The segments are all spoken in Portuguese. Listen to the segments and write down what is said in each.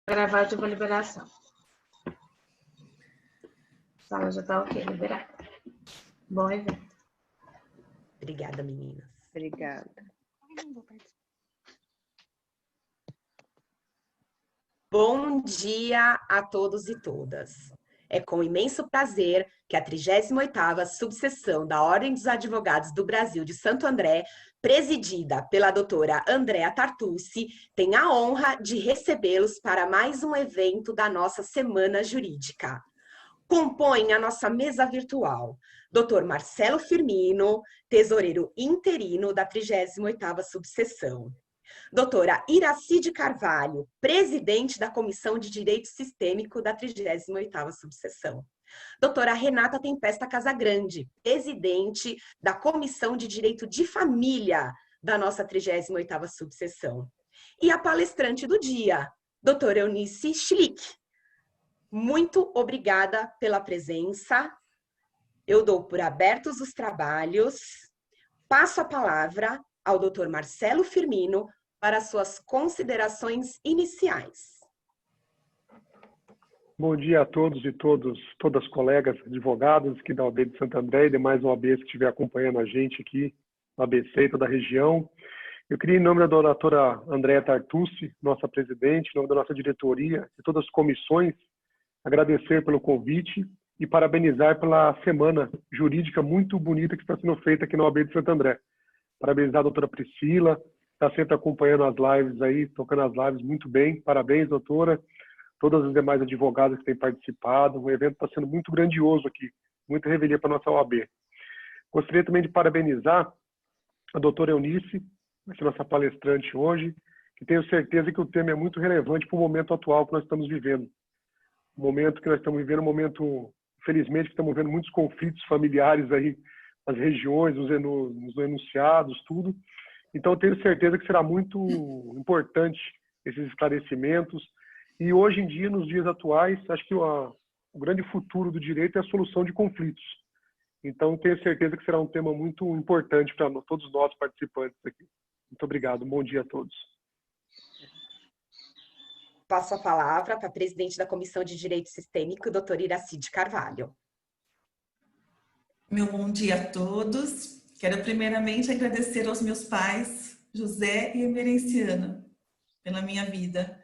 Gravar de liberação. A sala já está ok, liberada. Bom evento. Obrigada, meninas. Obrigada. Bom dia a todos e todas. É com imenso prazer que a 38ª subseção da Ordem dos Advogados do Brasil de Santo André, presidida pela doutora Andrea Tartucci, tem a honra de recebê-los para mais um evento da nossa Semana Jurídica. Compõem a nossa mesa virtual Dr. Marcelo Firmino, tesoureiro interino da 38ª subseção. Doutora Iracide Carvalho, presidente da Comissão de Direito Sistêmico da 38ª subseção. Doutora Renata Tempesta Casagrande, presidente da Comissão de Direito de Família da nossa 38ª subseção. E a palestrante do dia, doutora Eunice Schlick. Muito obrigada pela presença. Eu dou por abertos os trabalhos. Passo a palavra ao doutor Marcelo Firmino para suas considerações iniciais. Bom dia a todos e todas as colegas advogadas aqui da OAB de Santo André e demais OABs que estiver acompanhando a gente aqui na ABC e toda a região. Eu queria, em nome da doutora Andrea Tartucci, nossa presidente, em nome da nossa diretoria e todas as comissões, agradecer pelo convite e parabenizar pela semana jurídica muito bonita que está sendo feita aqui na OAB de Santo André. Parabenizar a doutora Priscila, está sempre acompanhando as lives aí, tocando as lives muito bem. Parabéns, doutora. Todas as demais advogadas que têm participado. O evento está sendo muito grandioso aqui, muita revelia para a nossa OAB. Gostaria também de parabenizar a doutora Eunice, que é nossa palestrante hoje, que tenho certeza que o tema é muito relevante para o momento atual que nós estamos vivendo. O momento que nós estamos vivendo, um momento, infelizmente, que estamos vendo muitos conflitos familiares aí nas regiões, nos enunciados, tudo. Então, eu tenho certeza que será muito importante esses esclarecimentos. E hoje em dia, nos dias atuais, acho que o grande futuro do direito é a solução de conflitos. Então, tenho certeza que será um tema muito importante para todos nós participantes aqui. Muito obrigado. Bom dia a todos. Passo a palavra para a presidente da Comissão de Direito Sistêmico, doutora Iracide Carvalho. Meu bom dia a todos. Quero primeiramente agradecer aos meus pais, José e Emerenciana, pela minha vida.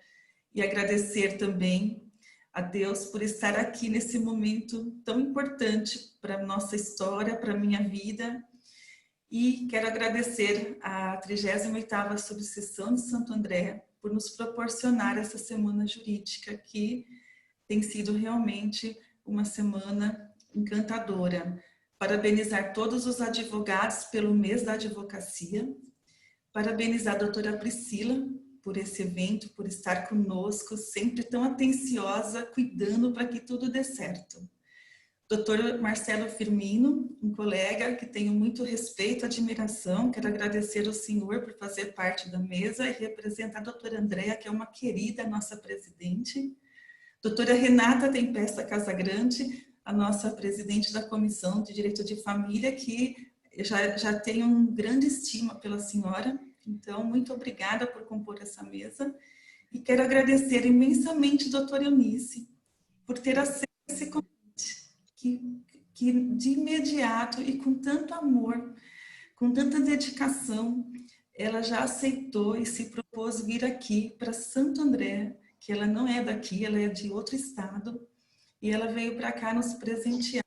E agradecer também a Deus por estar aqui nesse momento tão importante para a nossa história, para a minha vida. E quero agradecer à 38ª subseção de Santo André por nos proporcionar essa semana jurídica, que tem sido realmente uma semana encantadora. Parabenizar todos os advogados pelo mês da advocacia. Parabenizar a doutora Priscila por esse evento, por estar conosco, sempre tão atenciosa, cuidando para que tudo dê certo. Doutor Marcelo Firmino, um colega que tenho muito respeito e admiração, quero agradecer ao senhor por fazer parte da mesa e representar a doutora Andrea, que é uma querida nossa presidente. Doutora Renata Tempesta Casagrande, a nossa presidente da Comissão de Direito de Família, que já tenho uma grande estima pela senhora. Então, muito obrigada por compor essa mesa. E quero agradecer imensamente a doutora Eunice por ter aceito esse convite, que de imediato e com tanto amor, com tanta dedicação, ela já aceitou e se propôs vir aqui para Santo André, que ela não é daqui, ela é de outro estado, e ela veio para cá nos presentear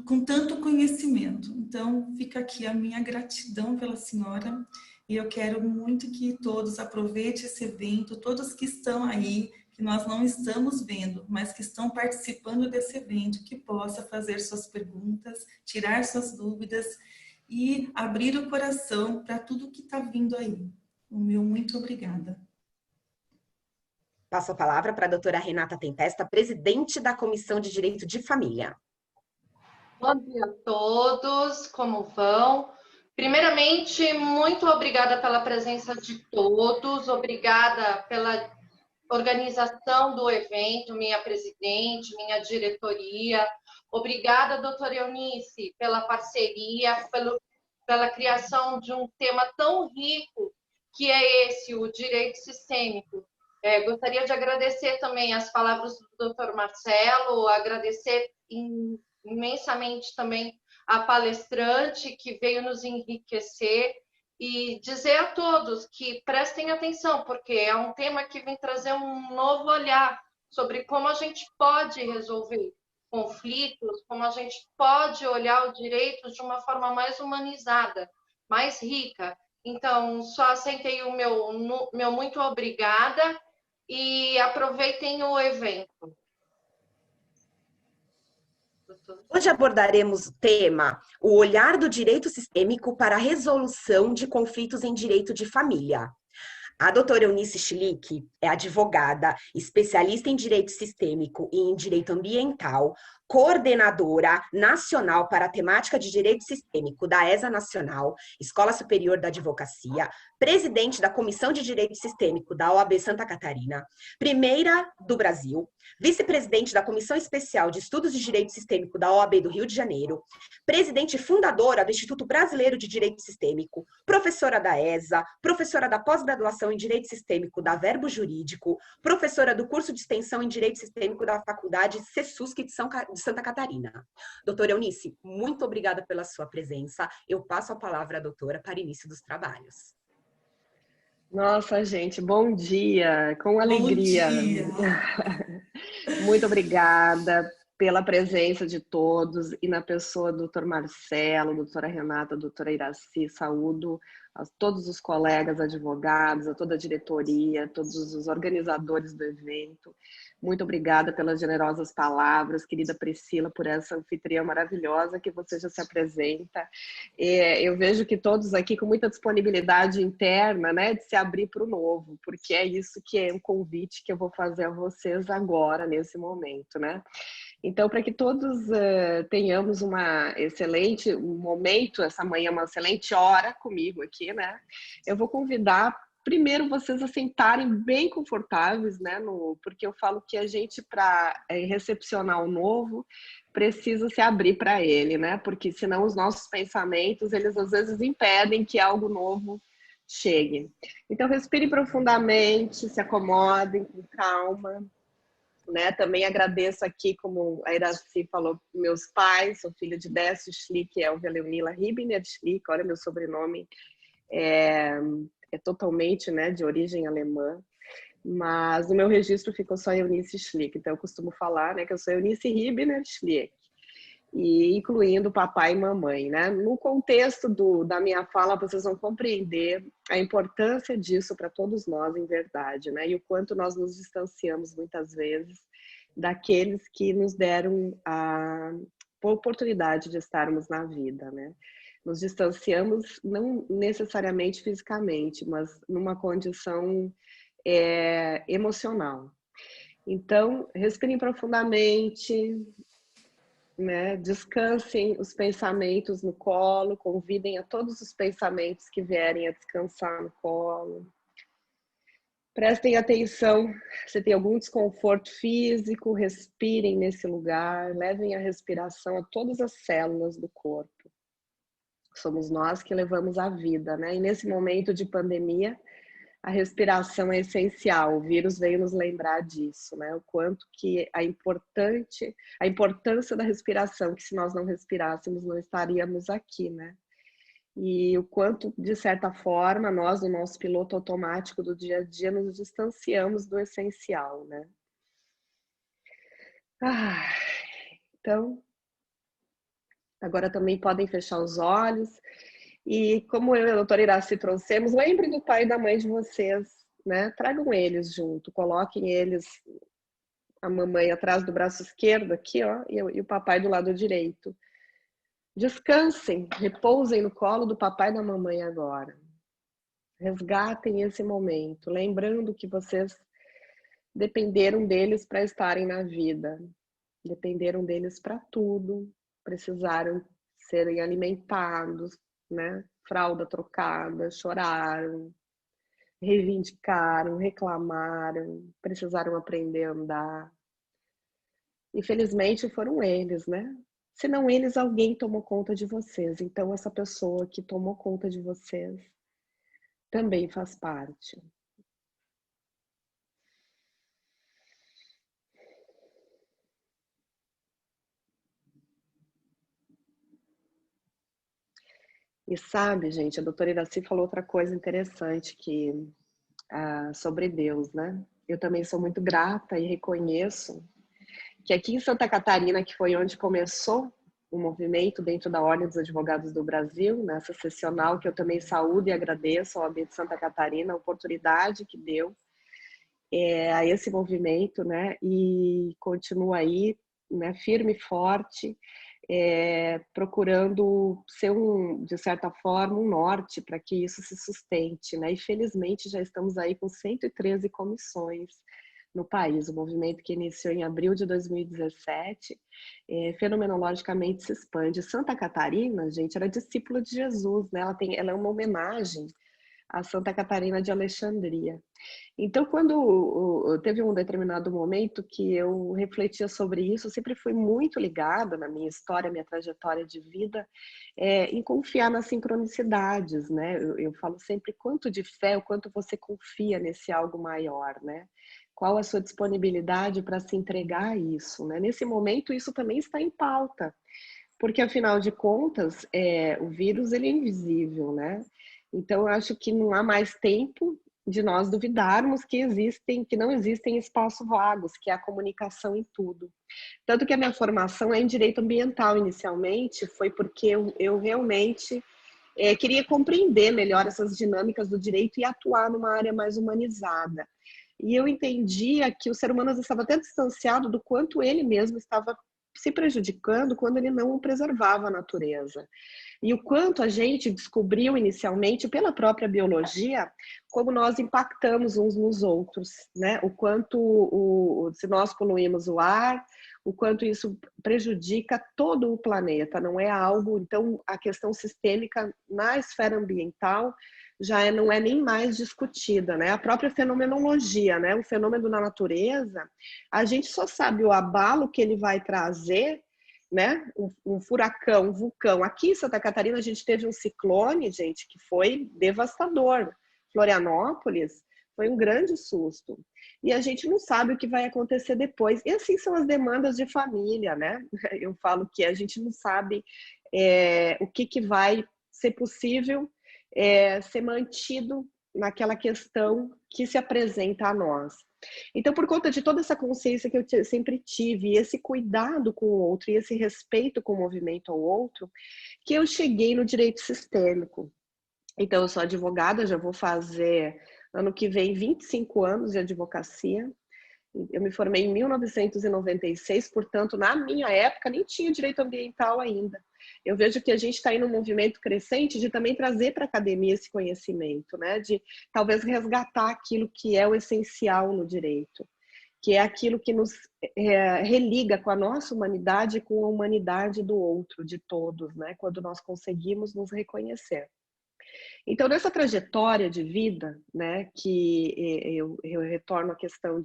com tanto conhecimento. Então, fica aqui a minha gratidão pela senhora, e eu quero muito que todos aproveitem esse evento, todos que estão aí, que nós não estamos vendo, mas que estão participando desse evento, que possa fazer suas perguntas, tirar suas dúvidas e abrir o coração para tudo que está vindo aí. O meu muito obrigada. Passo a palavra para a doutora Renata Tempesta, presidente da Comissão de Direito de Família. Bom dia a todos, como vão? Primeiramente, muito obrigada pela presença de todos, obrigada pela organização do evento, minha presidente, minha diretoria. Obrigada, doutora Eunice, pela parceria, pela criação de um tema tão rico que é esse, o direito sistêmico. Gostaria de agradecer também as palavras do Dr. Marcelo, agradecer imensamente também a palestrante que veio nos enriquecer e dizer a todos que prestem atenção, porque é um tema que vem trazer um novo olhar sobre como a gente pode resolver conflitos, como a gente pode olhar o direito de uma forma mais humanizada, mais rica. Então, só aceitei o meu muito obrigada e aproveitem o evento. Hoje abordaremos o tema o olhar do direito sistêmico para a resolução de conflitos em direito de família. A doutora Eunice Schlick é advogada, especialista em direito sistêmico e em direito ambiental, coordenadora nacional para a temática de direito sistêmico da ESA Nacional, Escola Superior da Advocacia, presidente da Comissão de Direito Sistêmico da OAB Santa Catarina, primeira do Brasil, vice-presidente da Comissão Especial de Estudos de Direito Sistêmico da OAB do Rio de Janeiro, presidente fundadora do Instituto Brasileiro de Direito Sistêmico, professora da ESA, professora da pós-graduação em Direito Sistêmico da Verbo Jurídico, professora do curso de extensão em Direito Sistêmico da Faculdade CESUSC de Santa Catarina. Doutora Eunice, muito obrigada pela sua presença. Eu passo a palavra à doutora para início dos trabalhos. Nossa, gente, bom dia, com alegria. Bom dia. Muito obrigada pela presença de todos e na pessoa do Dr. Marcelo, doutora Renata, doutora Iraci, saúdo a todos os colegas advogados, a toda a diretoria, todos os organizadores do evento. Muito obrigada pelas generosas palavras, querida Priscila, por essa anfitriã maravilhosa que você já se apresenta. Eu vejo que todos aqui com muita disponibilidade interna, né, de se abrir para o novo, porque é isso que é um convite que eu vou fazer a vocês agora, nesse momento, né? Então, para que todos tenhamos um momento, essa manhã, uma excelente hora comigo aqui, né? Eu vou convidar primeiro vocês a sentarem bem confortáveis, né? Porque eu falo que a gente, para recepcionar o novo, precisa se abrir para ele, né? Porque senão os nossos pensamentos, eles às vezes impedem que algo novo chegue. Então, respirem profundamente, se acomodem com calma. Né? Também agradeço aqui, como a Iraci falou, meus pais, sou filha de Décio Schlick e Elvia Leonila Ribner Schlick, olha meu sobrenome, é totalmente, né, de origem alemã, mas no meu registro ficou só Eunice Schlick, então eu costumo falar, né, que eu sou Eunice Ribner Schlick, e incluindo papai e mamãe, né? No contexto da minha fala, vocês vão compreender a importância disso para todos nós, em verdade, né? E o quanto nós nos distanciamos muitas vezes daqueles que nos deram a oportunidade de estarmos na vida, né? Nos distanciamos não necessariamente fisicamente, mas numa condição emocional. Então, respirem profundamente, né? Descansem os pensamentos no colo, convidem a todos os pensamentos que vierem a descansar no colo. Prestem atenção, se tem algum desconforto físico, respirem nesse lugar, levem a respiração a todas as células do corpo. Somos nós que levamos a vida, né? E nesse momento de pandemia, a respiração é essencial. O vírus veio nos lembrar disso, né? O quanto que a importância da respiração, que se nós não respirássemos, não estaríamos aqui, né? E o quanto, de certa forma, nós, no nosso piloto automático do dia a dia, nos distanciamos do essencial, né? Então, agora também podem fechar os olhos. E como eu e a doutora Iraci trouxemos, lembrem do pai e da mãe de vocês, né? Tragam eles junto, coloquem eles, a mamãe atrás do braço esquerdo aqui, ó, e o papai do lado direito. Descansem, repousem no colo do papai e da mamãe agora. Resgatem esse momento, lembrando que vocês dependeram deles para estarem na vida, dependeram deles para tudo, precisaram serem alimentados, né? Fralda trocada, choraram, reivindicaram, reclamaram, precisaram aprender a andar. Infelizmente foram eles, né? Se não eles, alguém tomou conta de vocês. Então essa pessoa que tomou conta de vocês também faz parte. E sabe, gente, a doutora Iracy falou outra coisa interessante sobre Deus, né? Eu também sou muito grata e reconheço que aqui em Santa Catarina, que foi onde começou o movimento dentro da Ordem dos Advogados do Brasil, nessa sessional, que eu também saúdo e agradeço ao OAB de Santa Catarina a oportunidade que deu a esse movimento, né? E continua aí, né, firme e forte, procurando ser de certa forma, um norte para que isso se sustente, né? E felizmente já estamos aí com 113 comissões no país. O movimento que iniciou em abril de 2017, fenomenologicamente se expande. Santa Catarina, gente, era discípula de Jesus, né? Ela é uma homenagem a Santa Catarina de Alexandria. Então, quando teve um determinado momento que eu refletia sobre isso, eu sempre fui muito ligada na minha história, minha trajetória de vida, em confiar nas sincronicidades, né? Eu falo sempre quanto de fé, o quanto você confia nesse algo maior, né? Qual a sua disponibilidade para se entregar a isso, né? Nesse momento, isso também está em pauta, porque afinal de contas, o vírus ele é invisível, né? Então, eu acho que não há mais tempo de nós duvidarmos que não existem espaços vagos, que é a comunicação em tudo. Tanto que a minha formação é em direito ambiental inicialmente, foi porque eu realmente queria compreender melhor essas dinâmicas do direito e atuar numa área mais humanizada. E eu entendia que o ser humano estava até distanciado do quanto ele mesmo estava se prejudicando quando ele não preservava a natureza. E o quanto a gente descobriu inicialmente, pela própria biologia, como nós impactamos uns nos outros, né? O quanto, se nós poluímos o ar, o quanto isso prejudica todo o planeta, não é algo... Então, a questão sistêmica na esfera ambiental não é nem mais discutida, né? A própria fenomenologia, né? O fenômeno da natureza, a gente só sabe o abalo que ele vai trazer, né? Um furacão, um vulcão. Aqui em Santa Catarina a gente teve um ciclone, gente, que foi devastador. Florianópolis foi um grande susto. E a gente não sabe o que vai acontecer depois. E assim são as demandas de família, né? Eu falo que a gente não sabe o que vai ser possível ser mantido naquela questão que se apresenta a nós. Então, por conta de toda essa consciência que eu sempre tive, esse cuidado com o outro e esse respeito com o movimento ao outro, que eu cheguei no direito sistêmico. Então, eu sou advogada, já vou fazer ano que vem 25 anos de advocacia. Eu me formei em 1996, portanto, na minha época, nem tinha direito ambiental ainda. Eu vejo que a gente está aí num movimento crescente de também trazer para a academia esse conhecimento, né? De talvez resgatar aquilo que é o essencial no direito, que é aquilo que nos religa com a nossa humanidade e com a humanidade do outro, de todos, né? Quando nós conseguimos nos reconhecer. Então, nessa trajetória de vida, né, que eu retorno à questão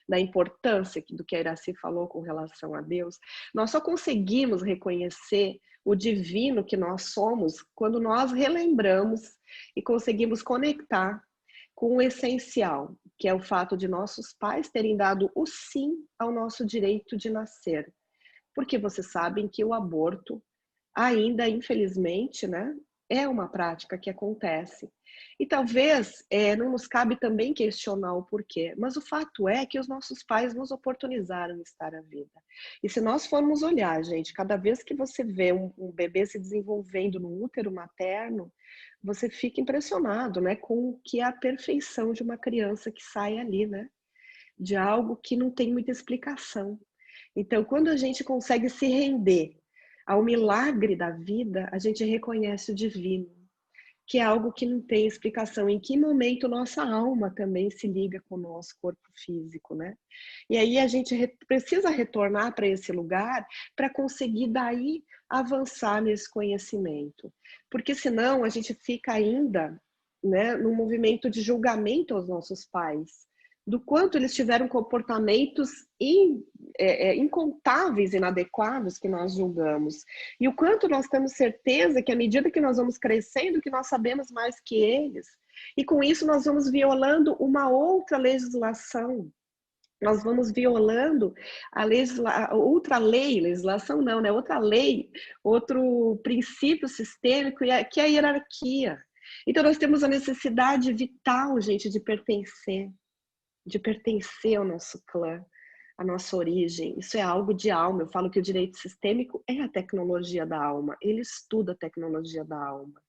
da importância do que a Iracy falou com relação a Deus, nós só conseguimos reconhecer o divino que nós somos quando nós relembramos e conseguimos conectar com o essencial, que é o fato de nossos pais terem dado o sim ao nosso direito de nascer. Porque vocês sabem que o aborto ainda, infelizmente, né, é uma prática que acontece. E talvez não nos cabe também questionar o porquê, mas o fato é que os nossos pais nos oportunizaram estar à vida. E se nós formos olhar, gente, cada vez que você vê um bebê se desenvolvendo no útero materno, você fica impressionado, né, com o que é a perfeição de uma criança que sai ali, né, de algo que não tem muita explicação. Então, quando a gente consegue se render ao milagre da vida, a gente reconhece o divino, que é algo que não tem explicação. Em que momento nossa alma também se liga com o nosso corpo físico, né? E aí a gente precisa retornar para esse lugar para conseguir daí avançar nesse conhecimento. Porque senão a gente fica ainda, né, num movimento de julgamento aos nossos pais, do quanto eles tiveram comportamentos incontáveis, inadequados que nós julgamos. E o quanto nós temos certeza que à medida que nós vamos crescendo, que nós sabemos mais que eles. E com isso nós vamos violando uma outra legislação nós vamos violando outra lei, legislação não, né? Outra lei, outro princípio sistêmico, que é a hierarquia. Então, nós temos a necessidade vital, gente, de pertencer ao nosso clã, à nossa origem. Isso é algo de alma. Eu falo que o direito sistêmico é a tecnologia da alma. Ele estuda a tecnologia da alma.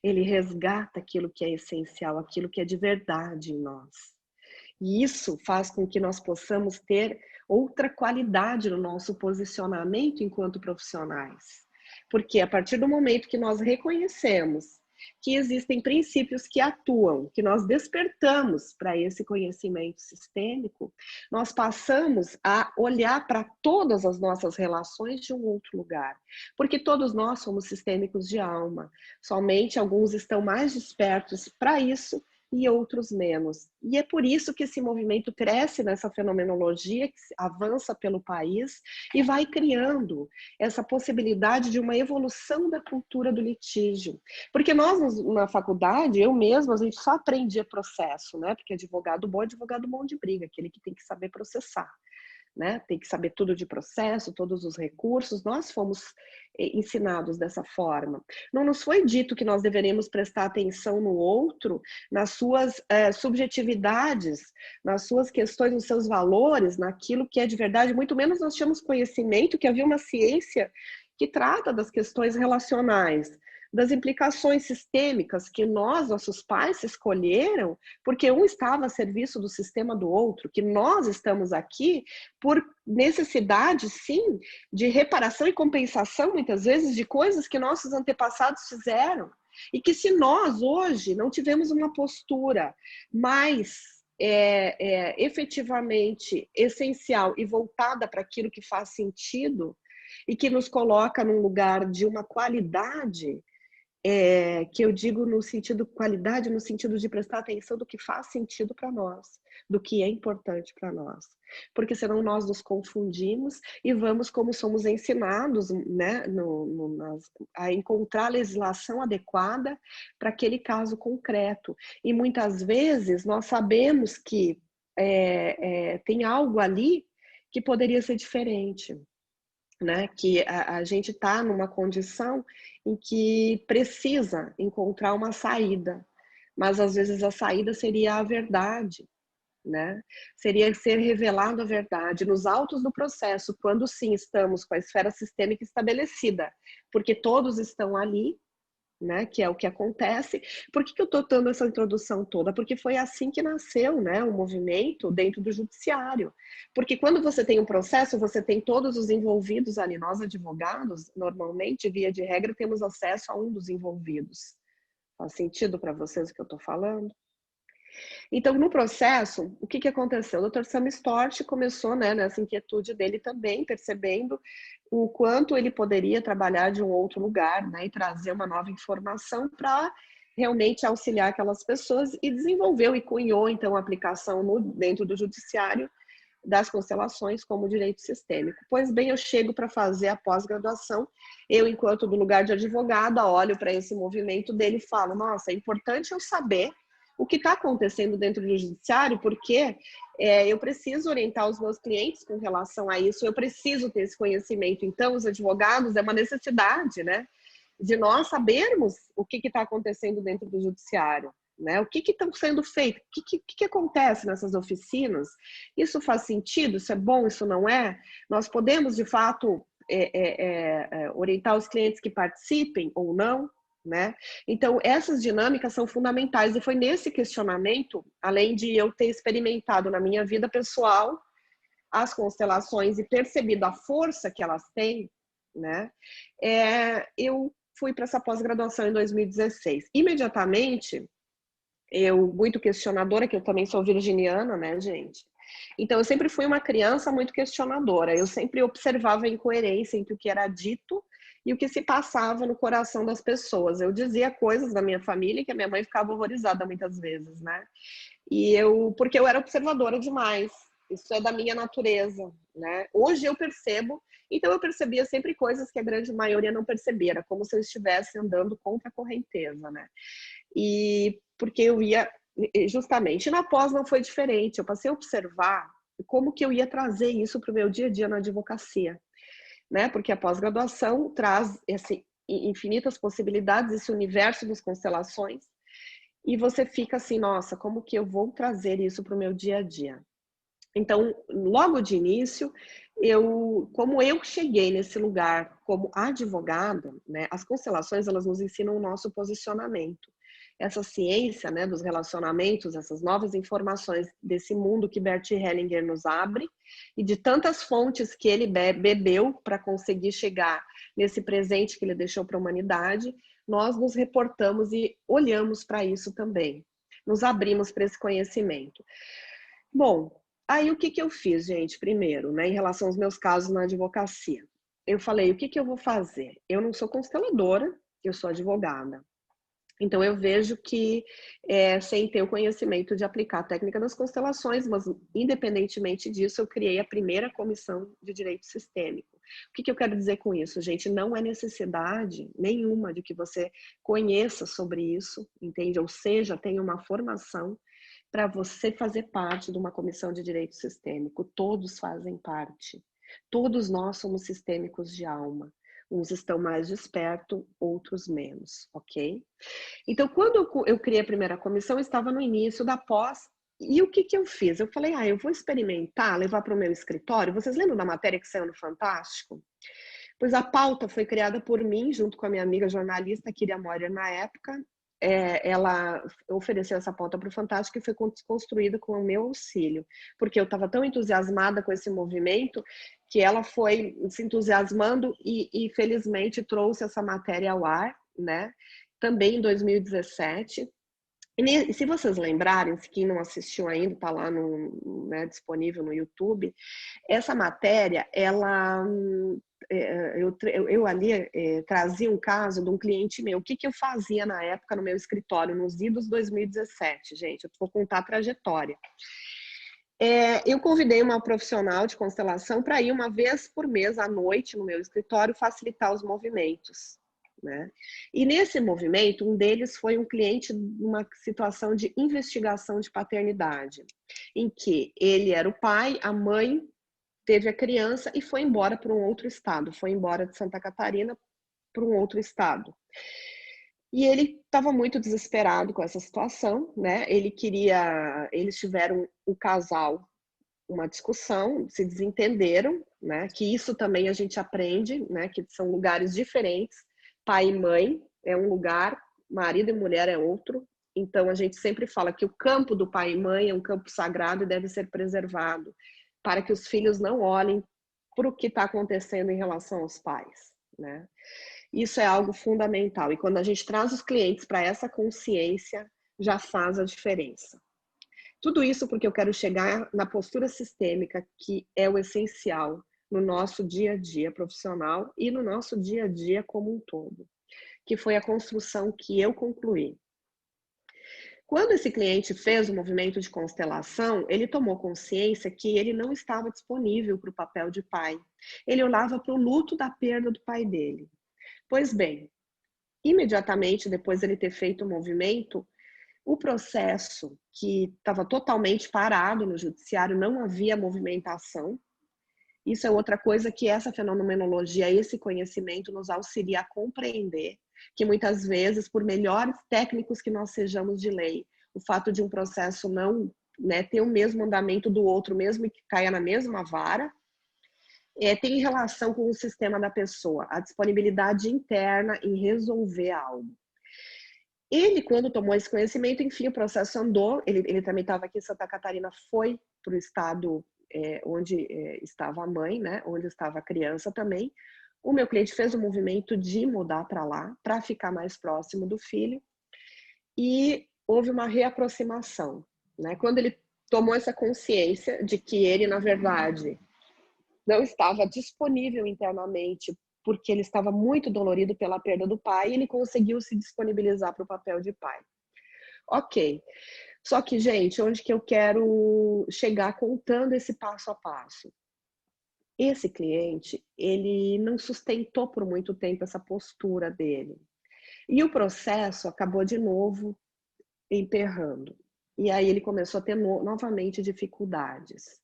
Ele resgata aquilo que é essencial, aquilo que é de verdade em nós. E isso faz com que nós possamos ter outra qualidade no nosso posicionamento enquanto profissionais. Porque a partir do momento que nós reconhecemos que existem princípios que atuam, que nós despertamos para esse conhecimento sistêmico, nós passamos a olhar para todas as nossas relações de um outro lugar. Porque todos nós somos sistêmicos de alma, somente alguns estão mais despertos para isso e outros menos. E é por isso que esse movimento cresce nessa fenomenologia, que avança pelo país e vai criando essa possibilidade de uma evolução da cultura do litígio. Porque nós, na faculdade, eu mesma, a gente só aprendia processo, né? Porque advogado bom de briga, aquele que tem que saber processar. Né? Tem que saber tudo de processo, todos os recursos. Nós fomos ensinados dessa forma. Não nos foi dito que nós deveríamos prestar atenção no outro, nas suas subjetividades, nas suas questões, nos seus valores, naquilo que é de verdade. Muito menos nós tínhamos conhecimento que havia uma ciência que trata das questões relacionais, das implicações sistêmicas que nossos pais escolheram, porque um estava a serviço do sistema do outro, que nós estamos aqui por necessidade, sim, de reparação e compensação, muitas vezes, de coisas que nossos antepassados fizeram. E que se nós, hoje, não tivemos uma postura mais efetivamente essencial e voltada para aquilo que faz sentido e que nos coloca num lugar de uma qualidade, que eu digo no sentido qualidade, no sentido de prestar atenção do que faz sentido para nós, do que é importante para nós. Porque senão nós nos confundimos e vamos, como somos ensinados, né, a encontrar a legislação adequada para aquele caso concreto. E muitas vezes nós sabemos que tem algo ali que poderia ser diferente. Né, que a gente está numa condição em que precisa encontrar uma saída, mas às vezes a saída seria a verdade, né? Seria ser revelado a verdade nos autos do processo, quando sim estamos com a esfera sistêmica estabelecida, porque todos estão ali, né, que é o que acontece. Por que eu estou dando essa introdução toda? Porque foi assim que nasceu, né, o movimento dentro do judiciário. Porque quando você tem um processo, você tem todos os envolvidos ali. Nós, advogados, normalmente, via de regra, temos acesso a um dos envolvidos. Faz sentido para vocês o que eu estou falando? Então, no processo, o que aconteceu? O Dr. Sam Storch começou, né, nessa inquietude dele também, percebendo o quanto ele poderia trabalhar de um outro lugar, né, e trazer uma nova informação para realmente auxiliar aquelas pessoas, e desenvolveu e cunhou, então, a aplicação dentro do judiciário das constelações como direito sistêmico. Pois bem, eu chego para fazer a pós-graduação, eu, enquanto do lugar de advogada, olho para esse movimento dele e falo, nossa, é importante eu saber o que está acontecendo dentro do judiciário, porque eu preciso orientar os meus clientes com relação a isso, eu preciso ter esse conhecimento. Então, os advogados, é uma necessidade, né, de nós sabermos o que está acontecendo dentro do judiciário, né? O que está sendo feito, o que acontece nessas oficinas, isso faz sentido, isso é bom, isso não é? Nós podemos, de fato, orientar os clientes que participem ou não? Né? Então, essas dinâmicas são fundamentais, e foi nesse questionamento, além de eu ter experimentado na minha vida pessoal as constelações e percebido a força que elas têm, né? Eu fui para essa pós-graduação em 2016. Imediatamente, eu, muito questionadora, que eu também sou virginiana, né, gente? Então, eu sempre fui uma criança muito questionadora, eu sempre observava a incoerência entre o que era dito e o que se passava no coração das pessoas. Eu dizia coisas da minha família que a minha mãe ficava horrorizada muitas vezes, né? Porque eu era observadora demais. Isso é da minha natureza, né? Hoje eu percebo, então eu percebia sempre coisas que a grande maioria não percebia, era como se eu estivesse andando contra a correnteza, né? E porque eu ia justamente, na pós não foi diferente, eu passei a observar como que eu ia trazer isso para o meu dia a dia na advocacia, né? Porque a pós-graduação traz infinitas possibilidades, esse universo das constelações, e você fica assim, nossa, como que eu vou trazer isso para o meu dia a dia? Então, logo de início, como eu cheguei nesse lugar como advogada, né, as constelações, elas nos ensinam o nosso posicionamento. Essa ciência, né, dos relacionamentos, essas novas informações desse mundo que Bert Hellinger nos abre e de tantas fontes que ele bebeu para conseguir chegar nesse presente que ele deixou para a humanidade, nós nos reportamos e olhamos para isso também. Nos abrimos para esse conhecimento. Bom, aí o que eu fiz, gente, primeiro, né, em relação aos meus casos na advocacia? Eu falei, o que eu vou fazer? Eu não sou consteladora, eu sou advogada. Então, eu vejo que, sem ter o conhecimento de aplicar a técnica das constelações, mas independentemente disso, eu criei a primeira comissão de direito sistêmico. O que eu quero dizer com isso, gente? Não é necessidade nenhuma de que você conheça sobre isso, entende? Ou seja, tenha uma formação para você fazer parte de uma comissão de direito sistêmico. Todos fazem parte. Todos nós somos sistêmicos de alma. Uns estão mais despertos, outros menos, ok? Então, quando eu criei a primeira comissão, eu estava no início da pós, e o que eu fiz? Eu falei, eu vou experimentar, levar para o meu escritório. Vocês lembram da matéria que saiu no Fantástico? Pois a pauta foi criada por mim, junto com a minha amiga jornalista, Kyria Moyer, na época. Ela ofereceu essa pauta para o Fantástico e foi construída com o meu auxílio, porque eu estava tão entusiasmada com esse movimento que ela foi se entusiasmando e felizmente trouxe essa matéria ao ar, né? Também em 2017. E se vocês lembrarem, se quem não assistiu ainda, está lá né, disponível no YouTube, essa matéria, eu ali trazia um caso de um cliente meu. O que eu fazia na época no meu escritório, nos idos 2017, gente? Eu vou contar a trajetória. Eu convidei uma profissional de constelação para ir uma vez por mês à noite no meu escritório facilitar os movimentos, né? E nesse movimento, um deles foi um cliente numa situação de investigação de paternidade, em que ele era o pai, a mãe teve a criança e foi embora para um outro estado, foi embora de Santa Catarina para um outro estado. E ele estava muito desesperado com essa situação, né? Eles tiveram o casal uma discussão, se desentenderam, né? Que isso também a gente aprende, né? Que são lugares diferentes. Pai e mãe é um lugar, marido e mulher é outro. Então a gente sempre fala que o campo do pai e mãe é um campo sagrado e deve ser preservado, para que os filhos não olhem para o que está acontecendo em relação aos pais, né? Isso é algo fundamental. E quando a gente traz os clientes para essa consciência, já faz a diferença. Tudo isso porque eu quero chegar na postura sistêmica, que é o essencial no nosso dia a dia profissional e no nosso dia a dia como um todo, que foi a construção que eu concluí. Quando esse cliente fez o movimento de constelação, ele tomou consciência que ele não estava disponível para o papel de pai. Ele olhava para o luto da perda do pai dele. Pois bem, imediatamente depois de ele ter feito o movimento, o processo que estava totalmente parado no judiciário, não havia movimentação. Isso é outra coisa que essa fenomenologia, esse conhecimento nos auxilia a compreender, que muitas vezes, por melhores técnicos que nós sejamos de lei, o fato de um processo não, né, ter o mesmo andamento do outro, mesmo que caia na mesma vara, tem relação com o sistema da pessoa, a disponibilidade interna em resolver algo. Ele, quando tomou esse conhecimento, enfim, o processo andou, ele também estava aqui em Santa Catarina, foi para o estado onde estava a mãe, né, onde estava a criança também. O meu cliente fez o movimento de mudar para lá, para ficar mais próximo do filho, e houve uma reaproximação, né? Quando ele tomou essa consciência de que ele, na verdade, não estava disponível internamente, porque ele estava muito dolorido pela perda do pai, e ele conseguiu se disponibilizar para o papel de pai. Ok. Só que, gente, onde que eu quero chegar contando esse passo a passo? Esse cliente, ele não sustentou por muito tempo essa postura dele. E o processo acabou de novo emperrando. E aí ele começou a ter novamente dificuldades.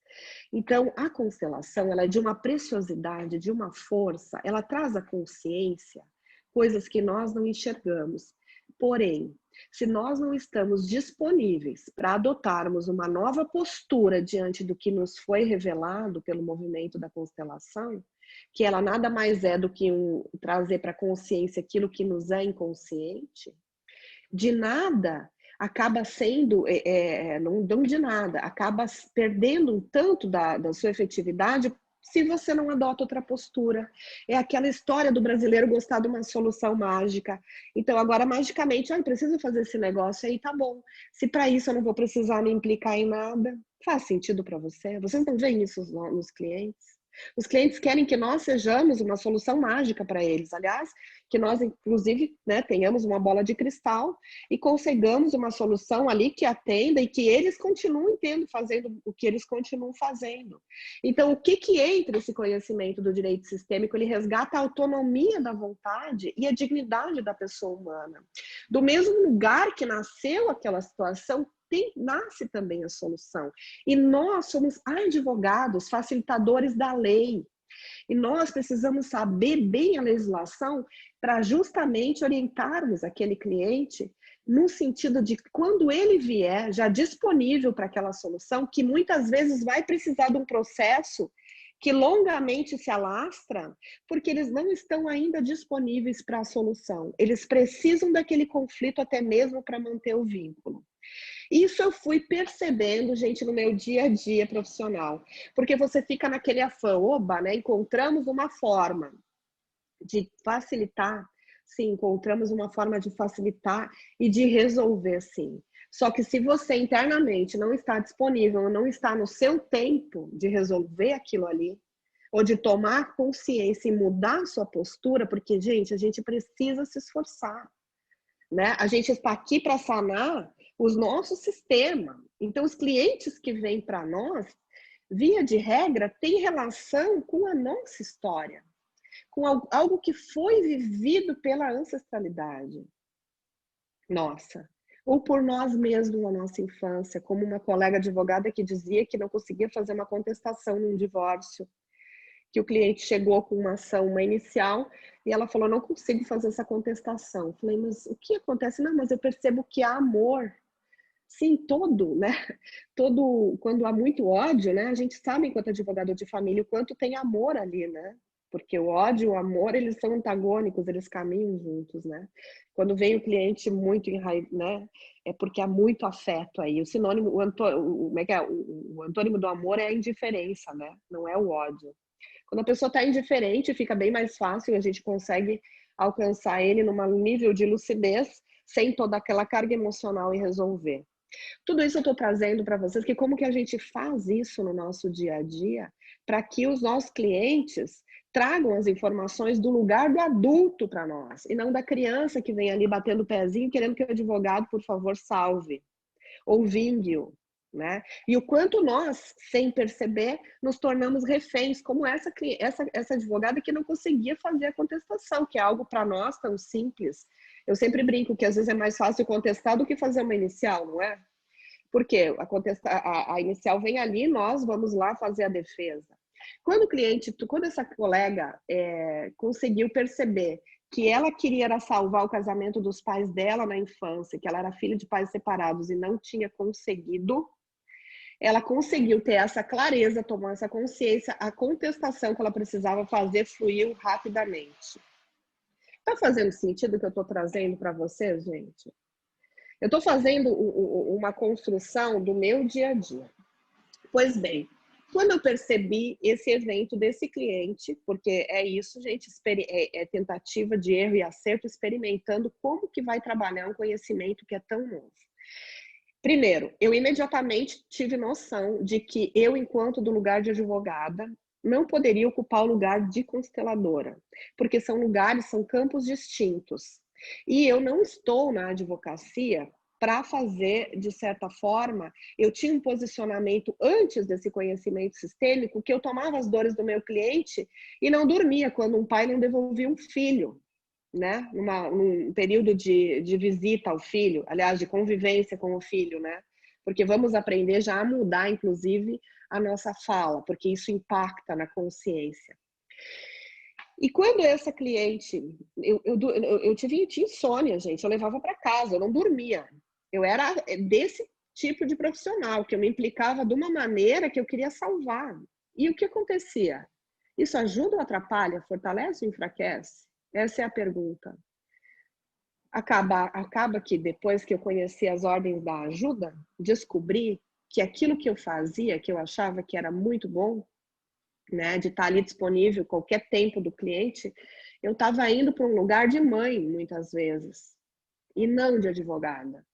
Então, a constelação, ela é de uma preciosidade, de uma força, ela traz à consciência coisas que nós não enxergamos. Porém, se nós não estamos disponíveis para adotarmos uma nova postura diante do que nos foi revelado pelo movimento da constelação, que ela nada mais é do que trazer para a consciência aquilo que nos é inconsciente, de nada acaba sendo, não de nada, acaba perdendo um tanto da sua efetividade se você não adota outra postura. É aquela história do brasileiro gostar de uma solução mágica. Então, agora, magicamente, preciso fazer esse negócio aí, tá bom. Se para isso eu não vou precisar me implicar em nada, faz sentido para você? Vocês não veem isso nos clientes? Os clientes querem que nós sejamos uma solução mágica para eles. Aliás, que nós, inclusive, né, tenhamos uma bola de cristal e consigamos uma solução ali que atenda e que eles continuem fazendo o que eles continuam fazendo. Então, o que entra esse conhecimento do direito sistêmico? Ele resgata a autonomia da vontade e a dignidade da pessoa humana. Do mesmo lugar que nasceu aquela situação, nasce também a solução. E nós somos advogados, facilitadores da lei. E nós precisamos saber bem a legislação para justamente orientarmos aquele cliente no sentido de quando ele vier já disponível para aquela solução, que muitas vezes vai precisar de um processo que longamente se alastra, porque eles não estão ainda disponíveis para a solução. Eles precisam daquele conflito até mesmo para manter o vínculo. Isso eu fui percebendo, gente, no meu dia a dia profissional. Porque você fica naquele afã, né? Encontramos uma forma de facilitar. Sim, encontramos uma forma de facilitar e de resolver, sim. Só que se você internamente não está disponível, não está no seu tempo de resolver aquilo ali, ou de tomar consciência e mudar a sua postura, porque, gente, a gente precisa se esforçar, né? A gente está aqui para sanar o nosso sistema. Então, os clientes que vêm para nós, via de regra, têm relação com a nossa história, com algo que foi vivido pela ancestralidade nossa, ou por nós mesmos na nossa infância, como uma colega advogada que dizia que não conseguia fazer uma contestação num divórcio, que o cliente chegou com uma inicial e ela falou, não consigo fazer essa contestação. Eu falei, mas o que acontece? Não, mas eu percebo que há amor. Sim, né? Quando há muito ódio, né? A gente sabe, enquanto advogado de família, o quanto tem amor ali, né? Porque o ódio e o amor, eles são antagônicos, eles caminham juntos, né? Quando vem o cliente muito enraivado, né? É porque há muito afeto aí. O sinônimo, o antônimo do amor é a indiferença, né? Não é o ódio. Quando a pessoa está indiferente, fica bem mais fácil, a gente consegue alcançar ele num nível de lucidez, sem toda aquela carga emocional e resolver. Tudo isso eu estou trazendo para vocês, que como que a gente faz isso no nosso dia a dia, para que os nossos clientes tragam as informações do lugar do adulto para nós, e não da criança que vem ali batendo o pezinho, querendo que o advogado, por favor, salve, ou vingue-o, né? E o quanto nós, sem perceber, nos tornamos reféns, como essa advogada que não conseguia fazer a contestação, que é algo para nós tão simples. Eu sempre brinco que às vezes é mais fácil contestar do que fazer uma inicial, não é? Porque a inicial vem ali, nós vamos lá fazer a defesa. Quando essa colega conseguiu perceber que ela queria salvar o casamento dos pais dela na infância, que ela era filha de pais separados e não tinha conseguido, ela conseguiu ter essa clareza, tomar essa consciência, a contestação que ela precisava fazer fluiu rapidamente. Tá fazendo sentido o que eu estou trazendo para vocês, gente? Eu estou fazendo uma construção do meu dia a dia. Pois bem, quando eu percebi esse evento desse cliente, porque é isso, gente, é tentativa de erro e acerto, experimentando como que vai trabalhar um conhecimento que é tão novo. Primeiro, eu imediatamente tive noção de que eu, enquanto do lugar de advogada, não poderia ocupar o lugar de consteladora, porque são campos distintos. E eu não estou na advocacia para fazer, de certa forma, eu tinha um posicionamento antes desse conhecimento sistêmico, que eu tomava as dores do meu cliente e não dormia quando um pai não devolvia um filho, né? Num período de visita ao filho, aliás, de convivência com o filho, né? Porque vamos aprender já a mudar, inclusive, a nossa fala, porque isso impacta na consciência. E quando essa cliente, eu tinha insônia, gente, eu levava para casa, eu não dormia. Eu era desse tipo de profissional, que eu me implicava de uma maneira que eu queria salvar. E o que acontecia? Isso ajuda ou atrapalha? Fortalece ou enfraquece? Essa é a pergunta. Acaba que depois que eu conheci as ordens da ajuda, descobri que aquilo que eu fazia, que eu achava que era muito bom, né, de estar ali disponível qualquer tempo do cliente, eu estava indo para um lugar de mãe, muitas vezes, e não de advogada.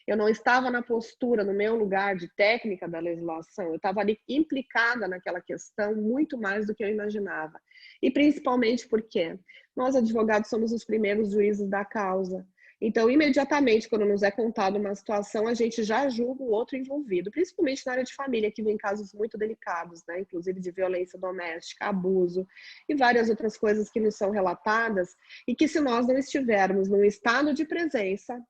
Eu não estava na postura, no meu lugar de técnica da legislação, eu estava ali implicada naquela questão muito mais do que eu imaginava. E principalmente porque nós, advogados, somos os primeiros juízes da causa. Então, imediatamente, quando nos é contada uma situação, a gente já julga o outro envolvido, principalmente na área de família, que vem casos muito delicados, né? Inclusive de violência doméstica, abuso e várias outras coisas que nos são relatadas, e que se nós não estivermos num estado de presença,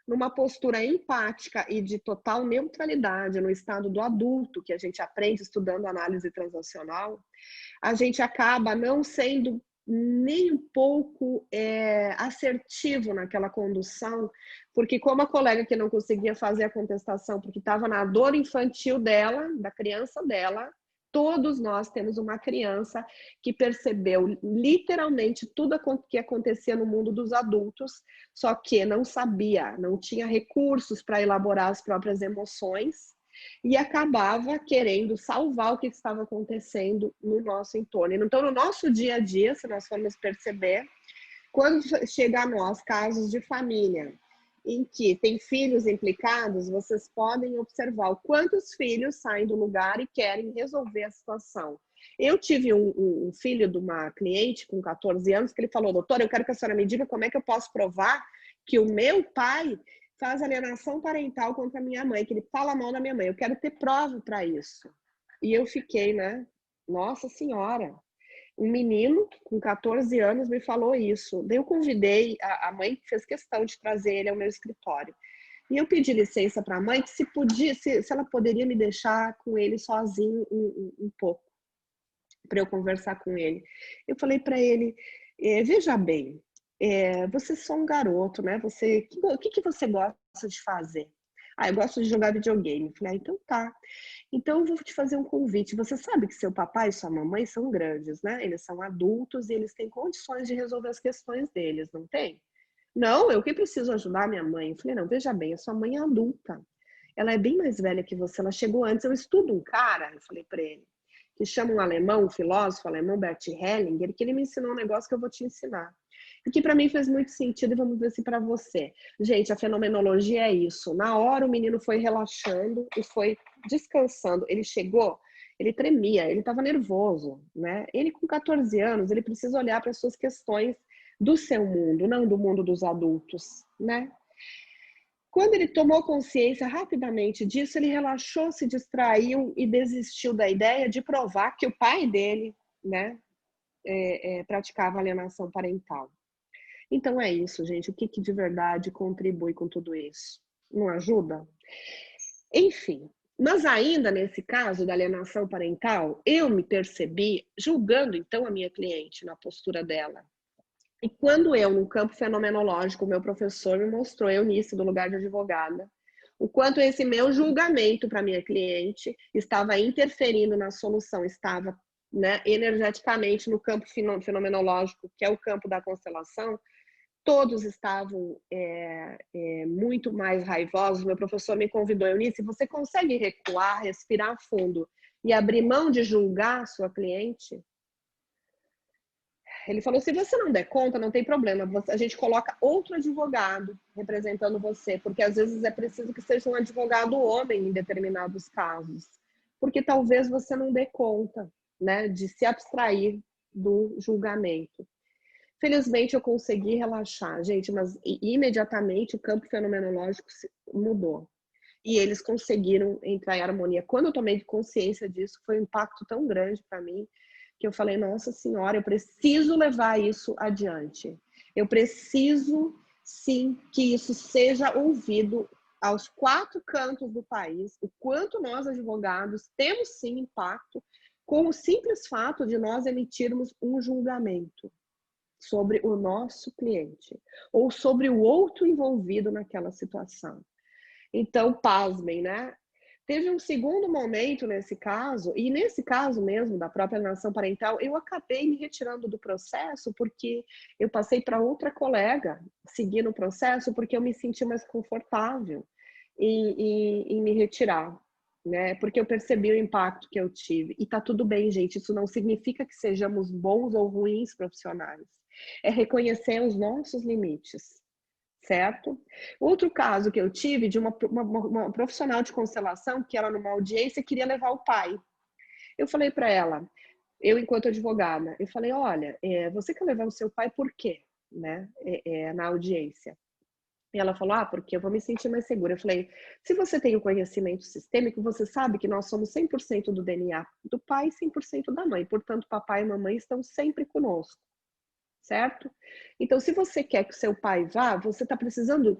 numa postura empática e de total neutralidade, no estado do adulto, que a gente aprende estudando análise transacional, a gente acaba não sendo nem um pouco assertivo naquela condução, porque como a colega que não conseguia fazer a contestação porque estava na dor infantil dela, da criança dela, todos nós temos uma criança que percebeu literalmente tudo o que acontecia no mundo dos adultos, só que não sabia, não tinha recursos para elaborar as próprias emoções, e acabava querendo salvar o que estava acontecendo no nosso entorno. Então, no nosso dia a dia, se nós formos perceber, quando chega a nós casos de família em que tem filhos implicados, vocês podem observar o quantos filhos saem do lugar e querem resolver a situação. Eu tive um filho de uma cliente com 14 anos que ele falou: doutora, eu quero que a senhora me diga como é que eu posso provar que o meu pai faz alienação parental contra a minha mãe, que ele fala mal da minha mãe. Eu quero ter prova para isso. E eu fiquei, né? Nossa Senhora! Um menino com 14 anos me falou isso. Daí eu convidei, a mãe fez questão de trazer ele ao meu escritório. E eu pedi licença para a mãe que se ela poderia me deixar com ele sozinho um pouco, para eu conversar com ele. Eu falei para ele, veja bem, você é só um garoto, né? O que você gosta de fazer? Eu gosto de jogar videogame. Eu falei, então tá. Então eu vou te fazer um convite. Você sabe que seu papai e sua mamãe são grandes, né? Eles são adultos e eles têm condições de resolver as questões deles, não tem? Não, eu que preciso ajudar minha mãe. Eu falei, não, veja bem, a sua mãe é adulta. Ela é bem mais velha que você, ela chegou antes. Eu estudo um cara, eu falei para ele, que chama um alemão, um filósofo alemão, Bert Hellinger, que ele me ensinou um negócio que eu vou te ensinar. E que para mim fez muito sentido, e vamos ver se para você. Gente, a fenomenologia é isso. Na hora o menino foi relaxando e foi descansando. Ele chegou, ele tremia, ele estava nervoso, né? Ele com 14 anos, ele precisa olhar para as suas questões do seu mundo, não do mundo dos adultos, né? Quando ele tomou consciência rapidamente disso, ele relaxou, se distraiu e desistiu da ideia de provar que o pai dele, né, praticava alienação parental. Então é isso, gente. O que de verdade contribui com tudo isso? Não ajuda? Enfim, mas ainda nesse caso da alienação parental, eu me percebi julgando então a minha cliente na postura dela. E quando eu, no campo fenomenológico, o meu professor me mostrou, Eunice, do lugar de advogada, o quanto esse meu julgamento para minha cliente estava interferindo na solução, estava, né, energeticamente no campo fenomenológico, que é o campo da constelação, todos estavam muito mais raivosos. Meu professor me convidou, Eunice, você consegue recuar, respirar fundo e abrir mão de julgar a sua cliente? Ele falou, se você não der conta, não tem problema, a gente coloca outro advogado representando você, porque às vezes é preciso que seja um advogado homem em determinados casos, porque talvez você não dê conta, né, de se abstrair do julgamento. Felizmente eu consegui relaxar, gente, mas imediatamente o campo fenomenológico mudou. E eles conseguiram entrar em harmonia. Quando eu tomei consciência disso, foi um impacto tão grande para mim, que eu falei, nossa senhora, eu preciso levar isso adiante. Eu preciso, sim, que isso seja ouvido aos 4 cantos do país o quanto nós, advogados, temos sim impacto com o simples fato de nós emitirmos um julgamento sobre o nosso cliente ou sobre o outro envolvido naquela situação. Então, pasmem, né? Teve um segundo momento nesse caso, e nesse caso mesmo da própria alienação parental, eu acabei me retirando do processo porque eu passei para outra colega seguir no processo porque eu me senti mais confortável em me retirar, né? Porque eu percebi o impacto que eu tive. E tá tudo bem, gente, isso não significa que sejamos bons ou ruins profissionais. É reconhecer os nossos limites. Certo? Outro caso que eu tive de uma profissional de constelação que ela numa audiência queria levar o pai. Eu falei para ela, eu enquanto advogada, eu falei, olha, você quer levar o seu pai por quê? Né? Na audiência. E ela falou, porque eu vou me sentir mais segura. Eu falei, se você tem o conhecimento sistêmico, você sabe que nós somos 100% do DNA do pai e 100% da mãe. Portanto, papai e mamãe estão sempre conosco. Certo? Então, se você quer que o seu pai vá, você está precisando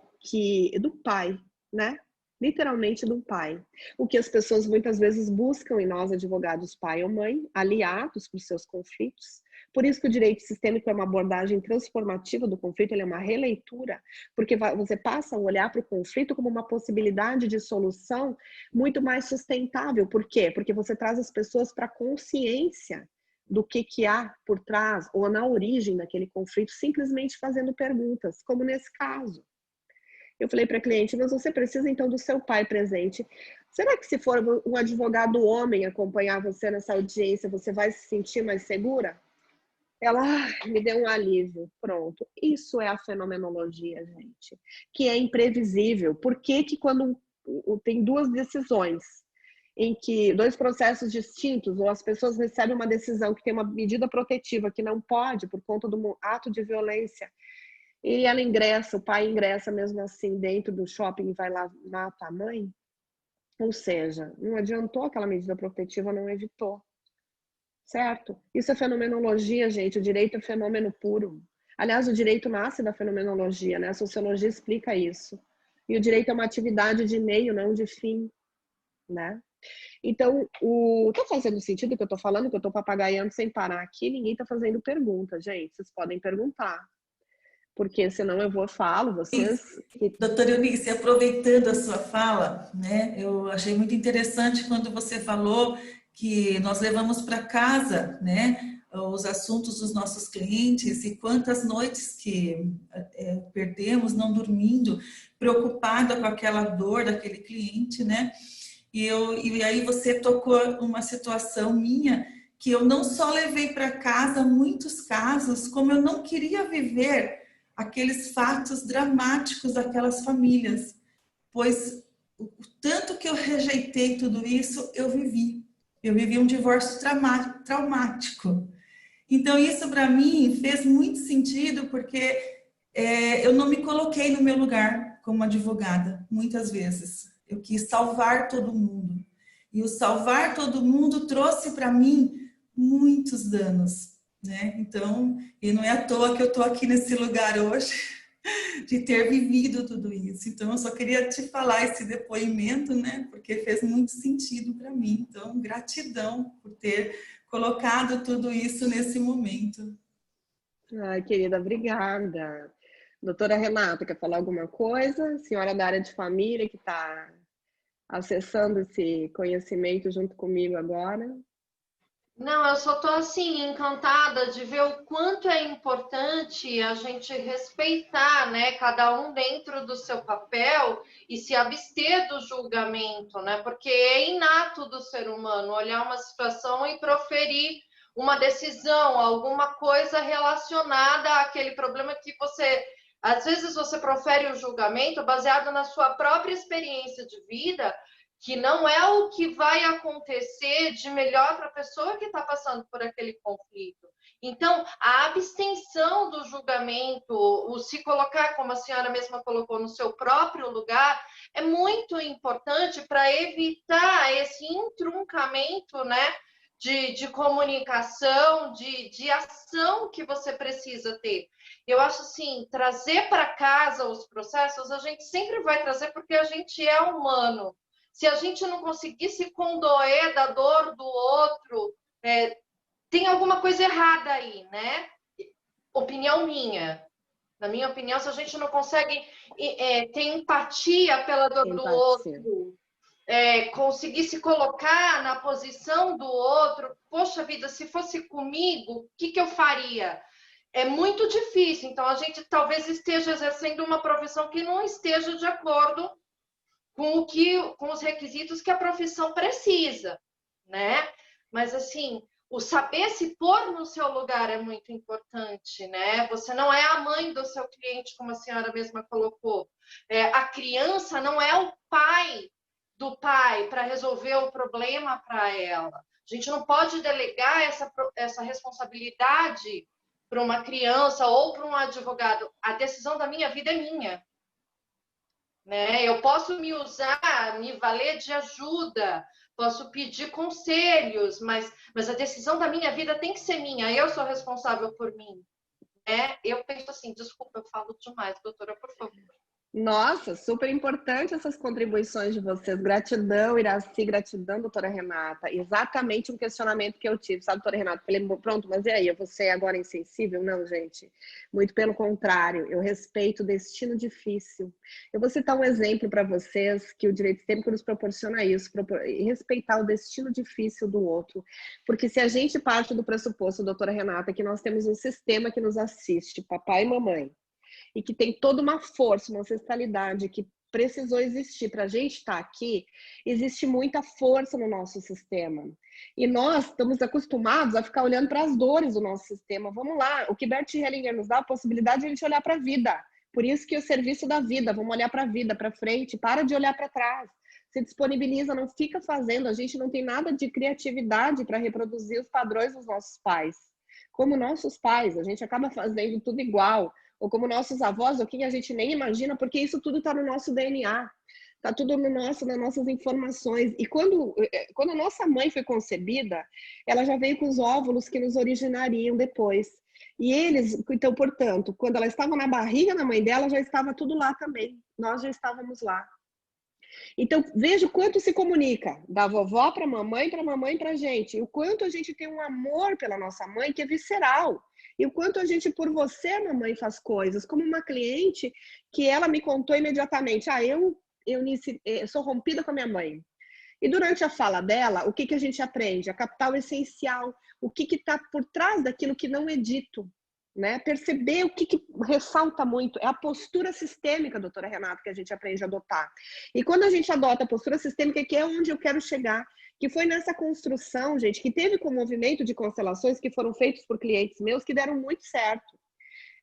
do pai, né? Literalmente do pai. O que as pessoas muitas vezes buscam em nós, advogados, pai ou mãe, aliados para os seus conflitos. Por isso que o direito sistêmico é uma abordagem transformativa do conflito, ele é uma releitura, porque você passa a olhar para o conflito como uma possibilidade de solução muito mais sustentável. Por quê? Porque você traz as pessoas para a consciência do que há por trás ou na origem daquele conflito, simplesmente fazendo perguntas, como nesse caso. Eu falei para a cliente, mas você precisa então do seu pai presente. Será que se for um advogado homem acompanhar você nessa audiência, você vai se sentir mais segura? Ela me deu um alívio, pronto. Isso é a fenomenologia, gente, que é imprevisível. Por que quando tem 2 decisões, em que 2 processos distintos, ou as pessoas recebem uma decisão que tem uma medida protetiva que não pode por conta do ato de violência, e ela ingressa, o pai ingressa mesmo assim dentro do shopping e vai lá matar a mãe? Ou seja, não adiantou aquela medida protetiva, não evitou. Certo? Isso é fenomenologia, gente. O direito é fenômeno puro. Aliás, o direito nasce da fenomenologia, né? A sociologia explica isso. E o direito é uma atividade de meio, não de fim, né? Então, tá fazendo sentido o que eu tô falando, que eu tô papagaiando sem parar aqui? Ninguém tá fazendo pergunta, gente. Vocês podem perguntar. Porque senão eu falo, vocês... Doutora Eunice, aproveitando a sua fala, né? Eu achei muito interessante quando você falou que nós levamos para casa, né? Os assuntos dos nossos clientes e quantas noites que perdemos não dormindo, preocupada com aquela dor daquele cliente, né? E aí você tocou uma situação minha que eu não só levei para casa muitos casos, como eu não queria viver aqueles fatos dramáticos daquelas famílias, pois o tanto que eu rejeitei tudo isso, eu vivi. Eu vivi um divórcio traumático. Então isso para mim fez muito sentido, porque eu não me coloquei no meu lugar como advogada, muitas vezes. Eu quis salvar todo mundo. E o salvar todo mundo trouxe para mim muitos danos, né? Então, e não é à toa que eu estou aqui nesse lugar hoje, de ter vivido tudo isso. Então, eu só queria te falar esse depoimento, né? Porque fez muito sentido para mim. Então, gratidão por ter colocado tudo isso nesse momento. Ai, querida, obrigada. Doutora Renata, quer falar alguma coisa? Senhora da área de família que está acessando esse conhecimento junto comigo agora. Não, eu só estou assim encantada de ver o quanto é importante a gente respeitar, né, cada um dentro do seu papel e se abster do julgamento, né? Porque é inato do ser humano olhar uma situação e proferir uma decisão, alguma coisa relacionada àquele problema que você, às vezes você profere um julgamento baseado na sua própria experiência de vida, que não é o que vai acontecer de melhor para a pessoa que está passando por aquele conflito. Então, a abstenção do julgamento, o se colocar, como a senhora mesma colocou, no seu próprio lugar, é muito importante para evitar esse entroncamento, né, de comunicação, de ação que você precisa ter. Eu acho assim, trazer para casa os processos, a gente sempre vai trazer porque a gente é humano. Se a gente não conseguir se condoer da dor do outro, tem alguma coisa errada aí, né? Opinião minha. Na minha opinião, se a gente não consegue ter empatia pela dor do outro, conseguir se colocar na posição do outro, poxa vida, se fosse comigo, o que eu faria? É muito difícil. Então, a gente talvez esteja exercendo uma profissão que não esteja de acordo com os requisitos que a profissão precisa, né? Mas, assim, o saber se pôr no seu lugar é muito importante, né? Você não é a mãe do seu cliente, como a senhora mesma colocou. A criança não é o pai do pai para resolver o problema para ela. A gente não pode delegar essa responsabilidade para uma criança ou para um advogado. A decisão da minha vida é minha. Né? Eu posso me valer de ajuda, posso pedir conselhos, mas a decisão da minha vida tem que ser minha. Eu sou responsável por mim. Né? Eu penso assim, desculpa, eu falo demais, doutora, por favor. Nossa, super importante essas contribuições de vocês. Gratidão, Iraci, gratidão, doutora Renata. Exatamente um questionamento que eu tive, sabe, doutora Renata? Falei, pronto, mas e aí, você é agora insensível? Não, gente. Muito pelo contrário, eu respeito o destino difícil. Eu vou citar um exemplo para vocês que o direito sistêmico nos proporciona isso, respeitar o destino difícil do outro. Porque se a gente parte do pressuposto, doutora Renata, que nós temos um sistema que nos assiste, papai e mamãe, e que tem toda uma força, uma ancestralidade que precisou existir para a gente estar aqui, existe muita força no nosso sistema. E nós estamos acostumados a ficar olhando para as dores do nosso sistema. Vamos lá, o que Bert Hellinger nos dá a possibilidade de a gente olhar para a vida. Por isso que o serviço da vida, vamos olhar para a vida, para frente, para de olhar para trás. Se disponibiliza, não fica fazendo. A gente não tem nada de criatividade para reproduzir os padrões dos nossos pais. Como nossos pais, a gente acaba fazendo tudo igual. Ou como nossos avós, o que a gente nem imagina, porque isso tudo está no nosso DNA, está tudo nas nossas informações. E quando a nossa mãe foi concebida, ela já veio com os óvulos que nos originariam depois. E eles, então, portanto, quando ela estava na barriga da mãe dela, já estava tudo lá também. Nós já estávamos lá. Então, veja o quanto se comunica, da vovó para a mamãe para a gente. O quanto a gente tem um amor pela nossa mãe que é visceral. E o quanto a gente, por você, mamãe, faz coisas. Como uma cliente que ela me contou imediatamente. Eu sou rompida com a minha mãe. E durante a fala dela, o que a gente aprende? A captar o essencial. O que está por trás daquilo que não é dito. Né? Perceber o que ressalta muito. É a postura sistêmica, doutora Renata, que a gente aprende a adotar. E quando a gente adota a postura sistêmica, que é onde eu quero chegar, que foi nessa construção, gente, que teve com o movimento de constelações que foram feitos por clientes meus que deram muito certo.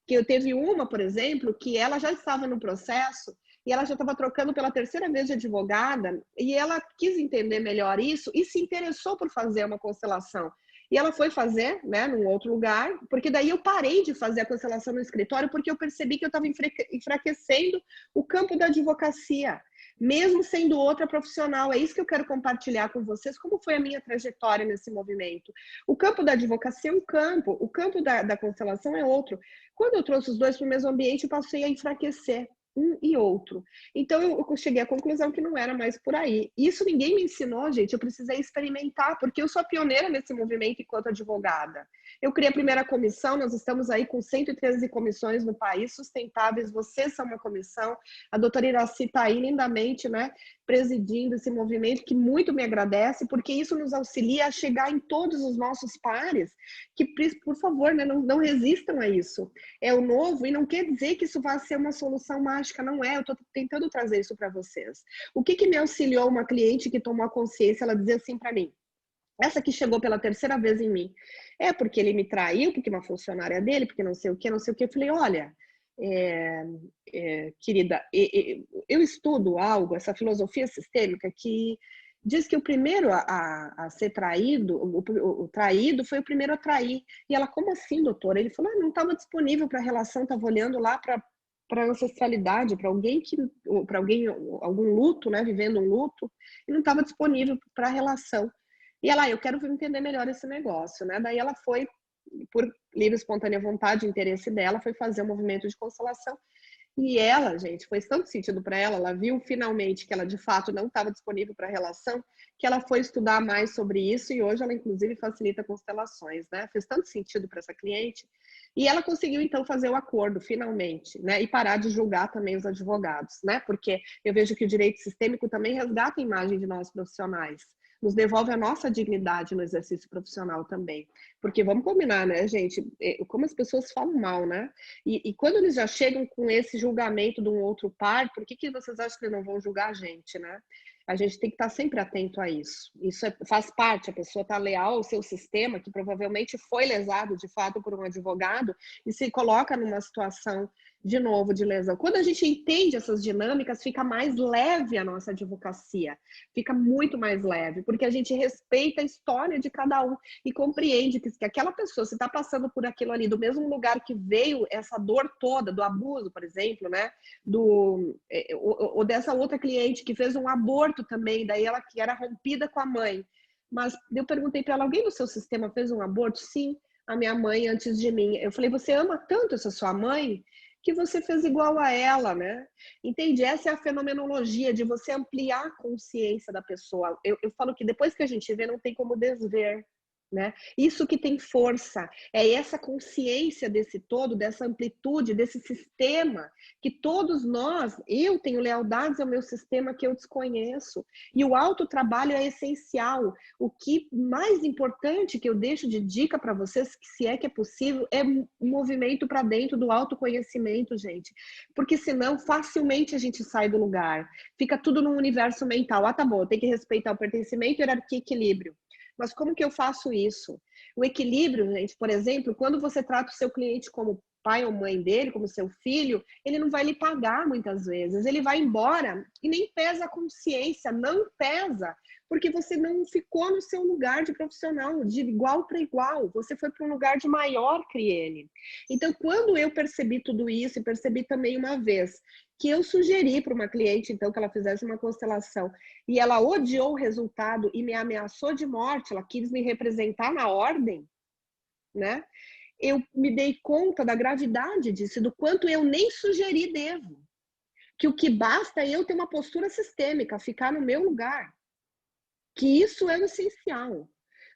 Que eu teve uma, por exemplo, que ela já estava no processo e ela já estava trocando pela terceira vez de advogada e ela quis entender melhor isso e se interessou por fazer uma constelação. E ela foi fazer, né, num outro lugar, porque daí eu parei de fazer a constelação no escritório porque eu percebi que eu estava enfraquecendo o campo da advocacia, mesmo sendo outra profissional. É isso que eu quero compartilhar com vocês, como foi a minha trajetória nesse movimento. O campo da advocacia é um campo, o campo da constelação é outro. Quando eu trouxe os dois para o mesmo ambiente, eu passei a enfraquecer um e outro. Então, eu cheguei à conclusão que não era mais por aí. Isso ninguém me ensinou, gente. Eu precisei experimentar, porque eu sou pioneira nesse movimento enquanto advogada. Eu criei a primeira comissão, nós estamos aí com 113 comissões no país sustentáveis. Vocês são uma comissão. A doutora Iraci está aí lindamente, né, presidindo esse movimento, que muito me agradece, porque isso nos auxilia a chegar em todos os nossos pares, que, por favor, né, não resistam a isso. É o novo e não quer dizer que isso vai ser uma solução mágica, não é. Eu estou tentando trazer isso para vocês. O que me auxiliou uma cliente que tomou a consciência, ela dizia assim para mim, essa que chegou pela terceira vez em mim, é porque ele me traiu, porque uma funcionária dele, porque não sei o que, não sei o que. Eu falei, olha, querida, eu estudo algo, essa filosofia sistêmica que diz que o primeiro a ser traído, o traído foi o primeiro a trair. E ela, como assim, doutora? Ele falou, não estava disponível para a relação, estava olhando lá para a ancestralidade, para alguém, algum luto, né, vivendo um luto, e não estava disponível para a relação. E ela, eu quero entender melhor esse negócio, né? Daí ela foi, por livre e espontânea vontade, interesse dela, foi fazer um movimento de constelação. E ela, gente, fez tanto sentido para ela, ela viu finalmente que ela de fato não estava disponível para a relação, que ela foi estudar mais sobre isso e hoje ela inclusive facilita constelações, né? Fez tanto sentido para essa cliente e ela conseguiu então fazer o acordo finalmente, né? E parar de julgar também os advogados, né? Porque eu vejo que o direito sistêmico também resgata a imagem de nós profissionais. Nos devolve a nossa dignidade no exercício profissional também. Porque vamos combinar, né, gente? Como as pessoas falam mal, né? E quando eles já chegam com esse julgamento de um outro par, por que vocês acham que eles não vão julgar a gente, né? A gente tem que estar sempre atento a isso. Isso faz parte, a pessoa está leal ao seu sistema, que provavelmente foi lesado de fato por um advogado, e se coloca numa situação de novo de lesão. Quando a gente entende essas dinâmicas, fica mais leve a nossa advocacia, fica muito mais leve, porque a gente respeita a história de cada um e compreende que aquela pessoa, se está passando por aquilo ali, do mesmo lugar que veio essa dor toda, do abuso, por exemplo, né? Ou dessa outra cliente que fez um aborto também, daí ela que era rompida com a mãe. Mas eu perguntei para ela, alguém no seu sistema fez um aborto? Sim, a minha mãe antes de mim. Eu falei, você ama tanto essa sua mãe que você fez igual a ela, né? Entende? Essa é a fenomenologia de você ampliar a consciência da pessoa. Eu falo que depois que a gente vê, não tem como desver, né? Isso que tem força, é essa consciência desse todo, dessa amplitude, desse sistema, que todos nós, eu tenho lealdades ao meu sistema que eu desconheço, e o autotrabalho é essencial. O que mais importante que eu deixo de dica para vocês, se é que é possível, é um movimento para dentro do autoconhecimento, gente, porque senão facilmente a gente sai do lugar, fica tudo no universo mental. Ah, tá bom, tem que respeitar o pertencimento, hierarquia e equilíbrio. Mas como que eu faço isso? O equilíbrio, gente, por exemplo, quando você trata o seu cliente como pai ou mãe dele, como seu filho, ele não vai lhe pagar muitas vezes. Ele vai embora e nem pesa a consciência, não pesa, porque você não ficou no seu lugar de profissional, de igual para igual. Você foi para um lugar de maior que ele. Então, quando eu percebi tudo isso, e percebi também uma vez que eu sugeri para uma cliente, então, que ela fizesse uma constelação, e ela odiou o resultado e me ameaçou de morte, ela quis me representar na ordem, né? Eu me dei conta da gravidade disso, do quanto eu nem sugeri devo. Que o que basta é eu ter uma postura sistêmica, ficar no meu lugar. Que isso é o essencial.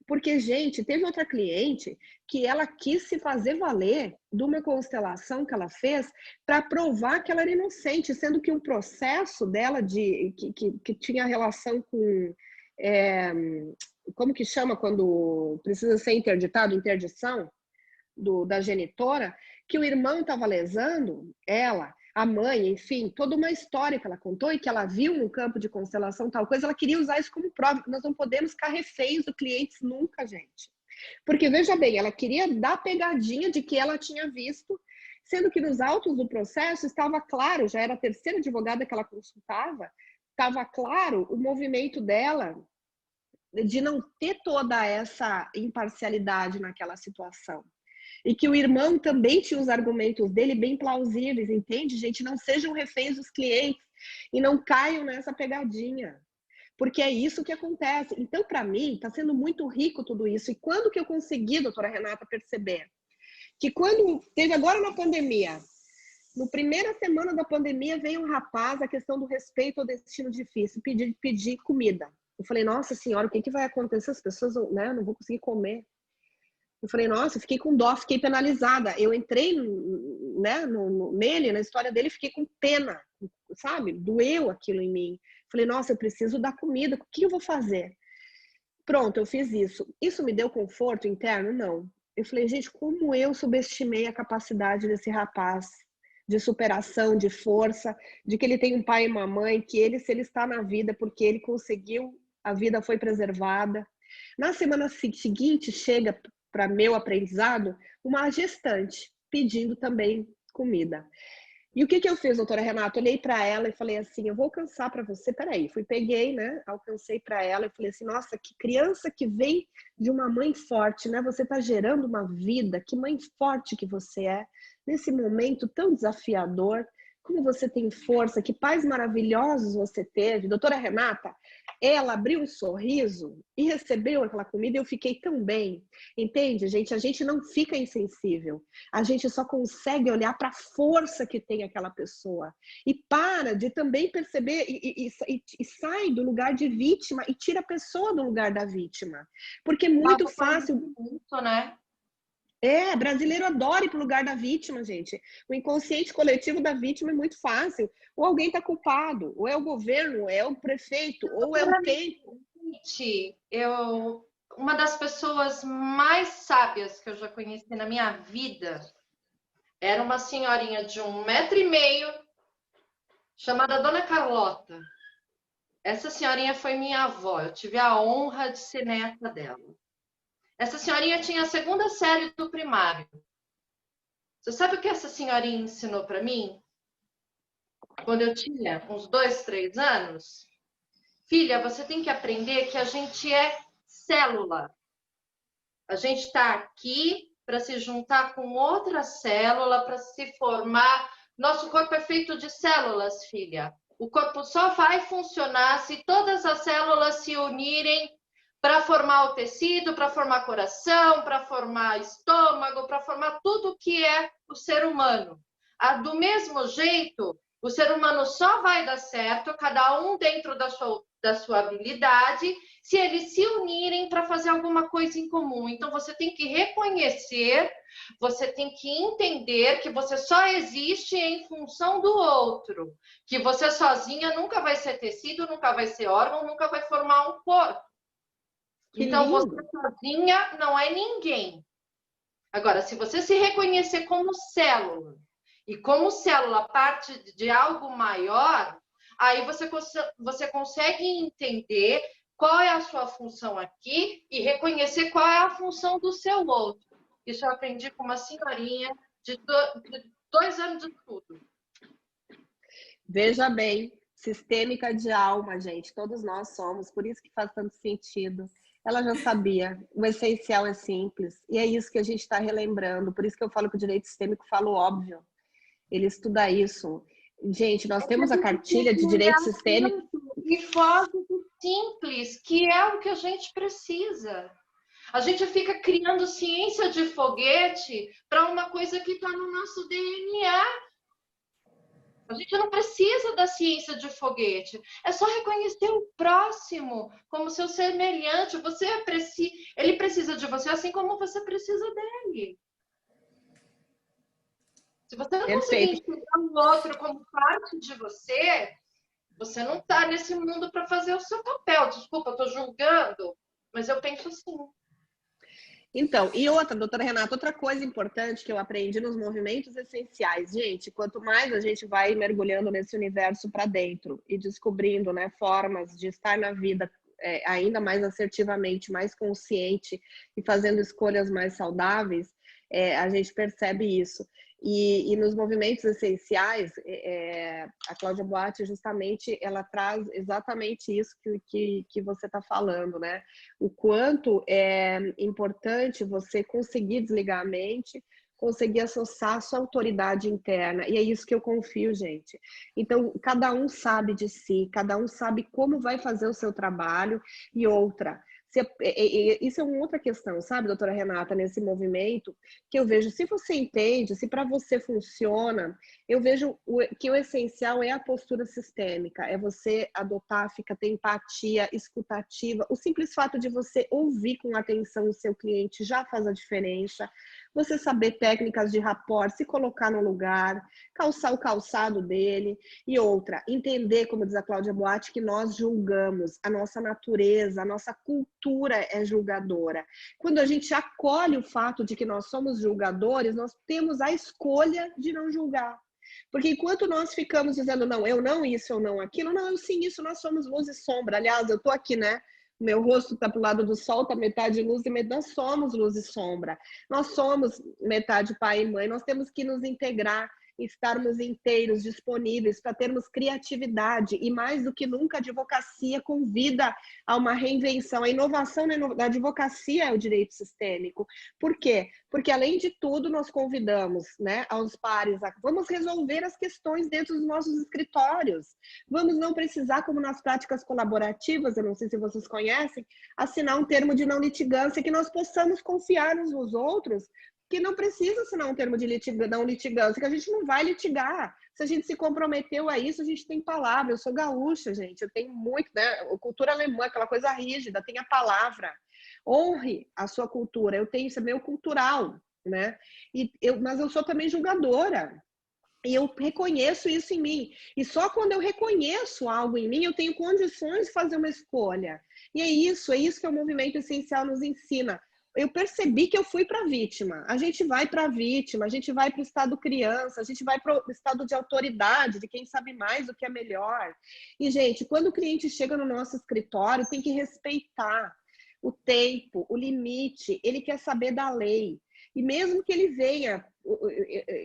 Porque, gente, teve outra cliente que ela quis se fazer valer de uma constelação que ela fez para provar que ela era inocente, sendo que um processo dela que tinha relação com... como que chama quando precisa ser interditado? Interdição da genitora, que o irmão estava lesando ela, a mãe, enfim, toda uma história que ela contou e que ela viu no campo de constelação, tal coisa, ela queria usar isso como prova. Nós não podemos ficar reféns do cliente nunca, gente. Porque, veja bem, ela queria dar pegadinha de que ela tinha visto, sendo que nos autos do processo estava claro, já era a terceira advogada que ela consultava, estava claro o movimento dela de não ter toda essa imparcialidade naquela situação. E que o irmão também tinha os argumentos dele bem plausíveis, entende, gente? Não sejam reféns dos clientes e não caiam nessa pegadinha, porque é isso que acontece. Então, para mim, está sendo muito rico tudo isso. E quando que eu consegui, doutora Renata, perceber? Que quando teve agora na pandemia, na primeira semana da pandemia, veio um rapaz, a questão do respeito ao destino difícil, pedir comida. Eu falei, nossa senhora, o que vai acontecer? As pessoas, né, não vão conseguir comer. Eu falei, nossa, fiquei com dó, fiquei penalizada. Eu entrei, né, nele, na história dele, fiquei com pena, sabe? Doeu aquilo em mim. Falei, nossa, eu preciso dar comida, o que eu vou fazer? Pronto, eu fiz isso. Isso me deu conforto interno? Não. Eu falei, gente, como eu subestimei a capacidade desse rapaz de superação, de força, de que ele tem um pai e uma mãe, que ele, se ele está na vida, porque ele conseguiu, a vida foi preservada. Na semana seguinte, chega para meu aprendizado, uma gestante pedindo também comida. E o que eu fiz, doutora Renata? Olhei para ela e falei assim, eu vou alcançar para você, peraí, peguei, né, alcancei para ela e falei assim, nossa, que criança que vem de uma mãe forte, né, você está gerando uma vida, que mãe forte que você é, nesse momento tão desafiador, como você tem força, que pais maravilhosos você teve. Doutora Renata, ela abriu um sorriso e recebeu aquela comida e eu fiquei tão bem. Entende, gente? A gente não fica insensível. A gente só consegue olhar para a força que tem aquela pessoa. E para de também perceber e sai do lugar de vítima e tira a pessoa do lugar da vítima. Porque é muito fácil... Muito, né? Brasileiro adora ir pro lugar da vítima, gente. O inconsciente coletivo da vítima é muito fácil. Ou alguém tá culpado, ou é o governo, ou é o prefeito, ou é o tempo. Uma das pessoas mais sábias que eu já conheci na minha vida era uma senhorinha de 1,5 m, chamada Dona Carlota. Essa senhorinha foi minha avó. Eu tive a honra de ser neta dela. Essa senhorinha tinha a 2ª série do primário. Você sabe o que essa senhorinha ensinou para mim? Quando eu tinha uns 2, 3 anos? Filha, você tem que aprender que a gente é célula. A gente está aqui para se juntar com outra célula, para se formar. Nosso corpo é feito de células, filha. O corpo só vai funcionar se todas as células se unirem para formar o tecido, para formar coração, para formar estômago, para formar tudo que é o ser humano. Do mesmo jeito, o ser humano só vai dar certo, cada um dentro da sua habilidade, se eles se unirem para fazer alguma coisa em comum. Então, você tem que reconhecer, você tem que entender que você só existe em função do outro, que você sozinha nunca vai ser tecido, nunca vai ser órgão, nunca vai formar um corpo. Então, você sozinha não é ninguém. Agora, se você se reconhecer como célula, e como célula parte de algo maior, aí você consegue entender qual é a sua função aqui e reconhecer qual é a função do seu outro. Isso eu aprendi com uma senhorinha de 2 anos de estudo. Veja bem, sistêmica de alma, gente. Todos nós somos, por isso que faz tanto sentido. Ela já sabia, o essencial é simples. E é isso que a gente está relembrando. Por isso que eu falo que o direito sistêmico fala o óbvio. Ele estuda isso. Gente, nós temos a cartilha de direito sistêmico. E foge do simples, que é o que a gente precisa. A gente fica criando ciência de foguete para uma coisa que está no nosso DNA. A gente não precisa da ciência de foguete. É só reconhecer o próximo como seu semelhante. Ele precisa de você assim como você precisa dele. Se você não conseguir enxergar o outro como parte de você, você não está nesse mundo para fazer o seu papel. Desculpa, eu estou julgando, mas eu penso assim. Então, e outra, doutora Renata, outra coisa importante que eu aprendi nos movimentos essenciais. Gente, quanto mais a gente vai mergulhando nesse universo para dentro e descobrindo, né, formas de estar na vida ainda mais assertivamente, mais consciente e fazendo escolhas mais saudáveis, a gente percebe isso. E nos movimentos essenciais, a Cláudia Boatti, justamente, ela traz exatamente isso que você está falando, né? O quanto é importante você conseguir desligar a mente, conseguir associar a sua autoridade interna. E é isso que eu confio, gente. Então, cada um sabe de si, cada um sabe como vai fazer o seu trabalho. E outra... Isso é uma outra questão, sabe, doutora Renata, nesse movimento, que eu vejo, se você entende, se para você funciona, eu vejo que o essencial é a postura sistêmica, é você adotar, ter empatia, escutativa, o simples fato de você ouvir com atenção o seu cliente já faz a diferença, você saber técnicas de rapport, se colocar no lugar, calçar o calçado dele, e outra, entender, como diz a Cláudia Boatti, que nós julgamos, a nossa natureza, a nossa cultura é julgadora. Quando a gente acolhe o fato de que nós somos julgadores, nós temos a escolha de não julgar. Porque enquanto nós ficamos dizendo, não, eu não isso, eu não aquilo, não, eu sim isso, nós somos luz e sombra. Aliás, eu tô aqui, né? Meu rosto está para o lado do sol, está metade luz e metade. Nós somos luz e sombra. Nós somos metade pai e mãe. Nós temos que nos integrar. estarmos inteiros, disponíveis, para termos criatividade. E mais do que nunca, a advocacia convida a uma reinvenção. A inovação da advocacia é o direito sistêmico. Por quê? Porque, além de tudo, nós convidamos, né, aos pares, vamos resolver as questões dentro dos nossos escritórios. Vamos não precisar, como nas práticas colaborativas, eu não sei se vocês conhecem, assinar um termo de não litigância, que nós possamos confiar uns nos outros, que não precisa assinar um termo de não litigância, que a gente não vai litigar. Se a gente se comprometeu a isso, a gente tem palavra. Eu sou gaúcha, gente, eu tenho muito, né? Cultura alemã, aquela coisa rígida, tem a palavra. Honre a sua cultura. Eu tenho, isso é meio cultural, né? Mas eu sou também julgadora. E eu reconheço isso em mim. E só quando eu reconheço algo em mim, eu tenho condições de fazer uma escolha. E é isso que o movimento essencial nos ensina. Eu percebi que eu fui para a vítima. A gente vai para a vítima, a gente vai para o estado criança, a gente vai para o estado de autoridade, de quem sabe mais o que é melhor. E, gente, quando o cliente chega no nosso escritório, tem que respeitar o tempo, o limite. Ele quer saber da lei. E mesmo que ele venha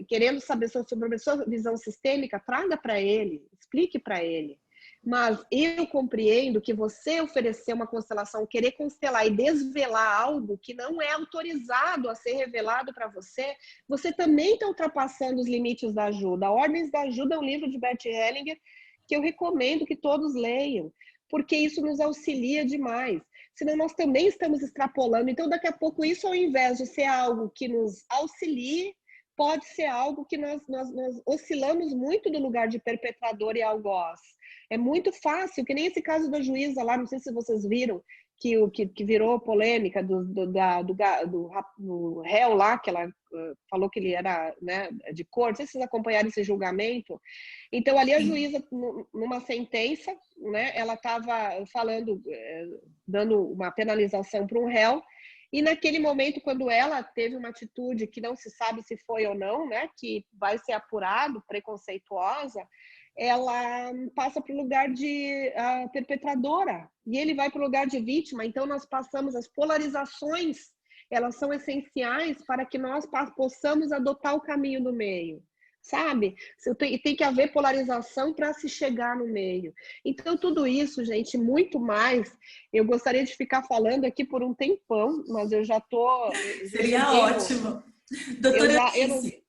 querendo saber sobre a sua visão sistêmica, traga para ele, explique para ele. Mas eu compreendo que você oferecer uma constelação, querer constelar e desvelar algo que não é autorizado a ser revelado para você, você também está ultrapassando os limites da ajuda. Ordens da Ajuda é um livro de Bert Hellinger que eu recomendo que todos leiam, porque isso nos auxilia demais. Senão nós também estamos extrapolando. Então, daqui a pouco, isso ao invés de ser algo que nos auxilie, pode ser algo que nós oscilamos muito do lugar de perpetrador e algoz. É muito fácil, que nem esse caso da juíza lá, não sei se vocês viram, que virou polêmica do réu lá, que ela falou que ele era, né, de cor. Não sei se vocês acompanharam esse julgamento. Então, ali a juíza, numa sentença, né, ela estava falando, dando uma penalização para um réu, e naquele momento, quando ela teve uma atitude que não se sabe se foi ou não, né, que vai ser apurado, preconceituosa, ela passa para o lugar de perpetradora e ele vai para o lugar de vítima. Então, nós passamos as polarizações, elas são essenciais para que nós possamos adotar o caminho do meio, sabe? Tem que haver polarização para se chegar no meio. Então, tudo isso, gente, muito mais. Eu gostaria de ficar falando aqui por um tempão, mas eu já estou... Seria ótimo. Doutora Eunice,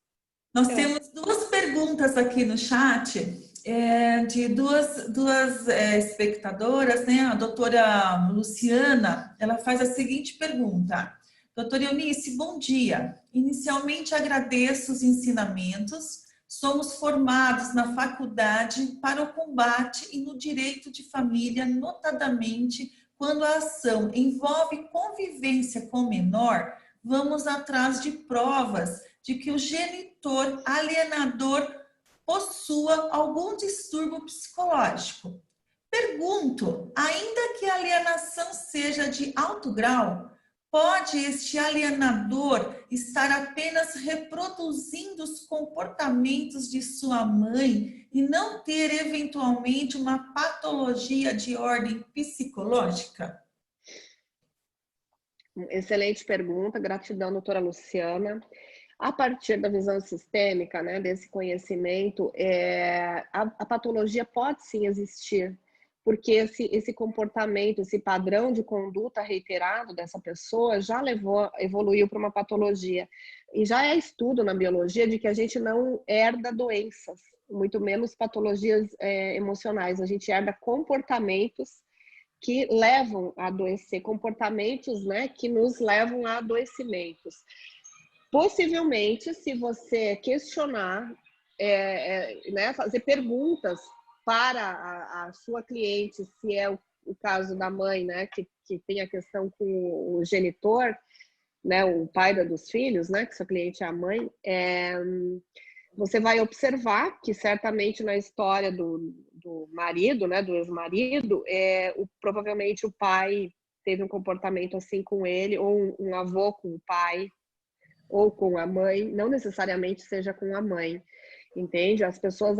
nós temos duas perguntas aqui no chat, de duas espectadoras, né? A doutora Luciana, ela faz a seguinte pergunta. Doutora Eunice, bom dia. Inicialmente agradeço os ensinamentos. Somos formados na faculdade para o combate e no direito de família, notadamente quando a ação envolve convivência com o menor, vamos atrás de provas de que o genitor alienador possua algum distúrbio psicológico. Pergunto, ainda que a alienação seja de alto grau, pode este alienador estar apenas reproduzindo os comportamentos de sua mãe e não ter eventualmente uma patologia de ordem psicológica? Excelente pergunta, gratidão, doutora Luciana. A partir da visão sistêmica, né, desse conhecimento, a patologia pode sim existir, porque esse comportamento, esse padrão de conduta reiterado dessa pessoa já evoluiu para uma patologia. E já é estudo na biologia de que a gente não herda doenças, muito menos patologias emocionais. A gente herda comportamentos que levam a adoecer, comportamentos, né, que nos levam a adoecimentos. Possivelmente, se você questionar, né, fazer perguntas para a sua cliente, se é o caso da mãe, né, que tem a questão com o genitor, né, o pai dos filhos, né, que sua cliente é a mãe, você vai observar que certamente na história do marido, né, do ex-marido, provavelmente o pai teve um comportamento assim com ele, ou um avô com o pai, ou com a mãe, não necessariamente seja com a mãe, entende? As pessoas,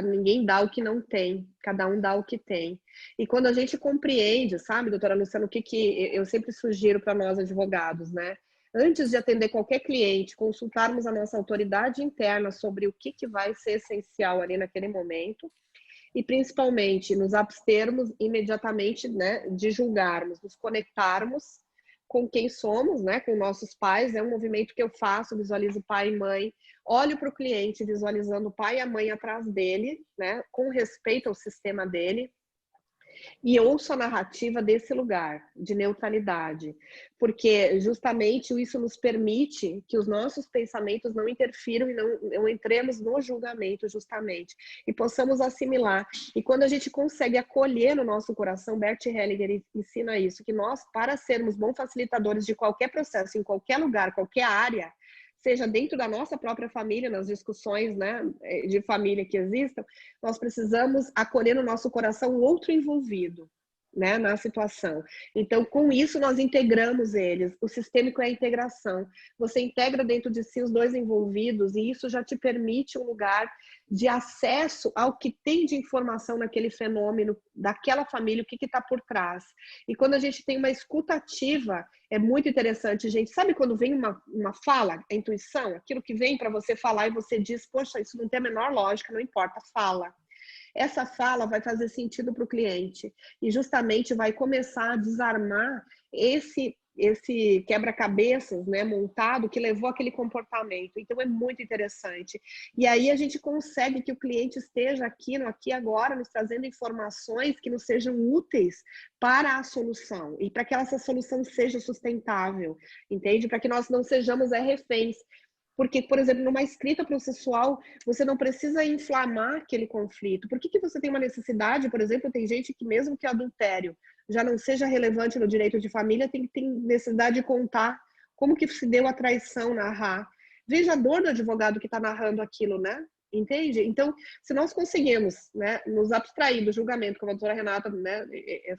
ninguém dá o que não tem, cada um dá o que tem. E quando a gente compreende, sabe, doutora Luciana, o que eu sempre sugiro para nós advogados, né? antes de atender qualquer cliente, consultarmos a nossa autoridade interna sobre o que vai ser essencial ali naquele momento e, principalmente, nos abstermos imediatamente, né, de julgarmos, nos conectarmos com quem somos, né, com nossos pais. É um movimento que eu faço, visualizo pai e mãe, olho para o cliente visualizando o pai e a mãe atrás dele, né, com respeito ao sistema dele, e ouço a narrativa desse lugar de neutralidade, porque justamente isso nos permite que os nossos pensamentos não interfiram e não entremos no julgamento, justamente, e possamos assimilar. E quando a gente consegue acolher no nosso coração, Bert Hellinger ensina isso, que nós, para sermos bons facilitadores de qualquer processo, em qualquer lugar, qualquer área, seja dentro da nossa própria família, nas discussões, né, de família que existam, nós precisamos acolher no nosso coração o outro envolvido, né, na situação. Então, com isso, nós integramos eles. O sistêmico é a integração. Você integra dentro de si os dois envolvidos e isso já te permite um lugar de acesso ao que tem de informação naquele fenômeno, daquela família, o que está por trás. E quando a gente tem uma escuta ativa, é muito interessante, gente. Sabe quando vem uma fala, a intuição, aquilo que vem para você falar e você diz, poxa, isso não tem a menor lógica, não importa, fala. Essa fala vai fazer sentido para o cliente e justamente vai começar a desarmar esse quebra-cabeças, né, montado que levou aquele comportamento. Então é muito interessante. E aí a gente consegue que o cliente esteja aqui, no aqui e agora, nos trazendo informações que nos sejam úteis para a solução e para que essa solução seja sustentável, entende? Para que nós não sejamos reféns. Porque, por exemplo, numa escrita processual, você não precisa inflamar aquele conflito. Por que você tem uma necessidade, por exemplo, tem gente que mesmo que adultério já não seja relevante no direito de família, tem necessidade de contar como que se deu a traição, narrar. Veja a dor do advogado que está narrando aquilo, né? Entende? Então, se nós conseguimos, né, nos abstrair do julgamento, como a doutora Renata, né,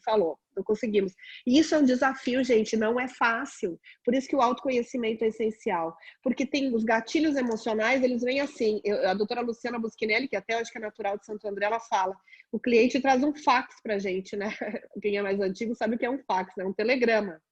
falou, não conseguimos. E isso é um desafio, gente, não é fácil. Por isso que o autoconhecimento é essencial. Porque tem os gatilhos emocionais, eles vêm assim. A doutora Luciana Buschinelli, que até eu acho que é natural de Santo André, ela fala, o cliente traz um fax pra gente, né? Quem é mais antigo sabe o que é um fax, né? Um telegrama.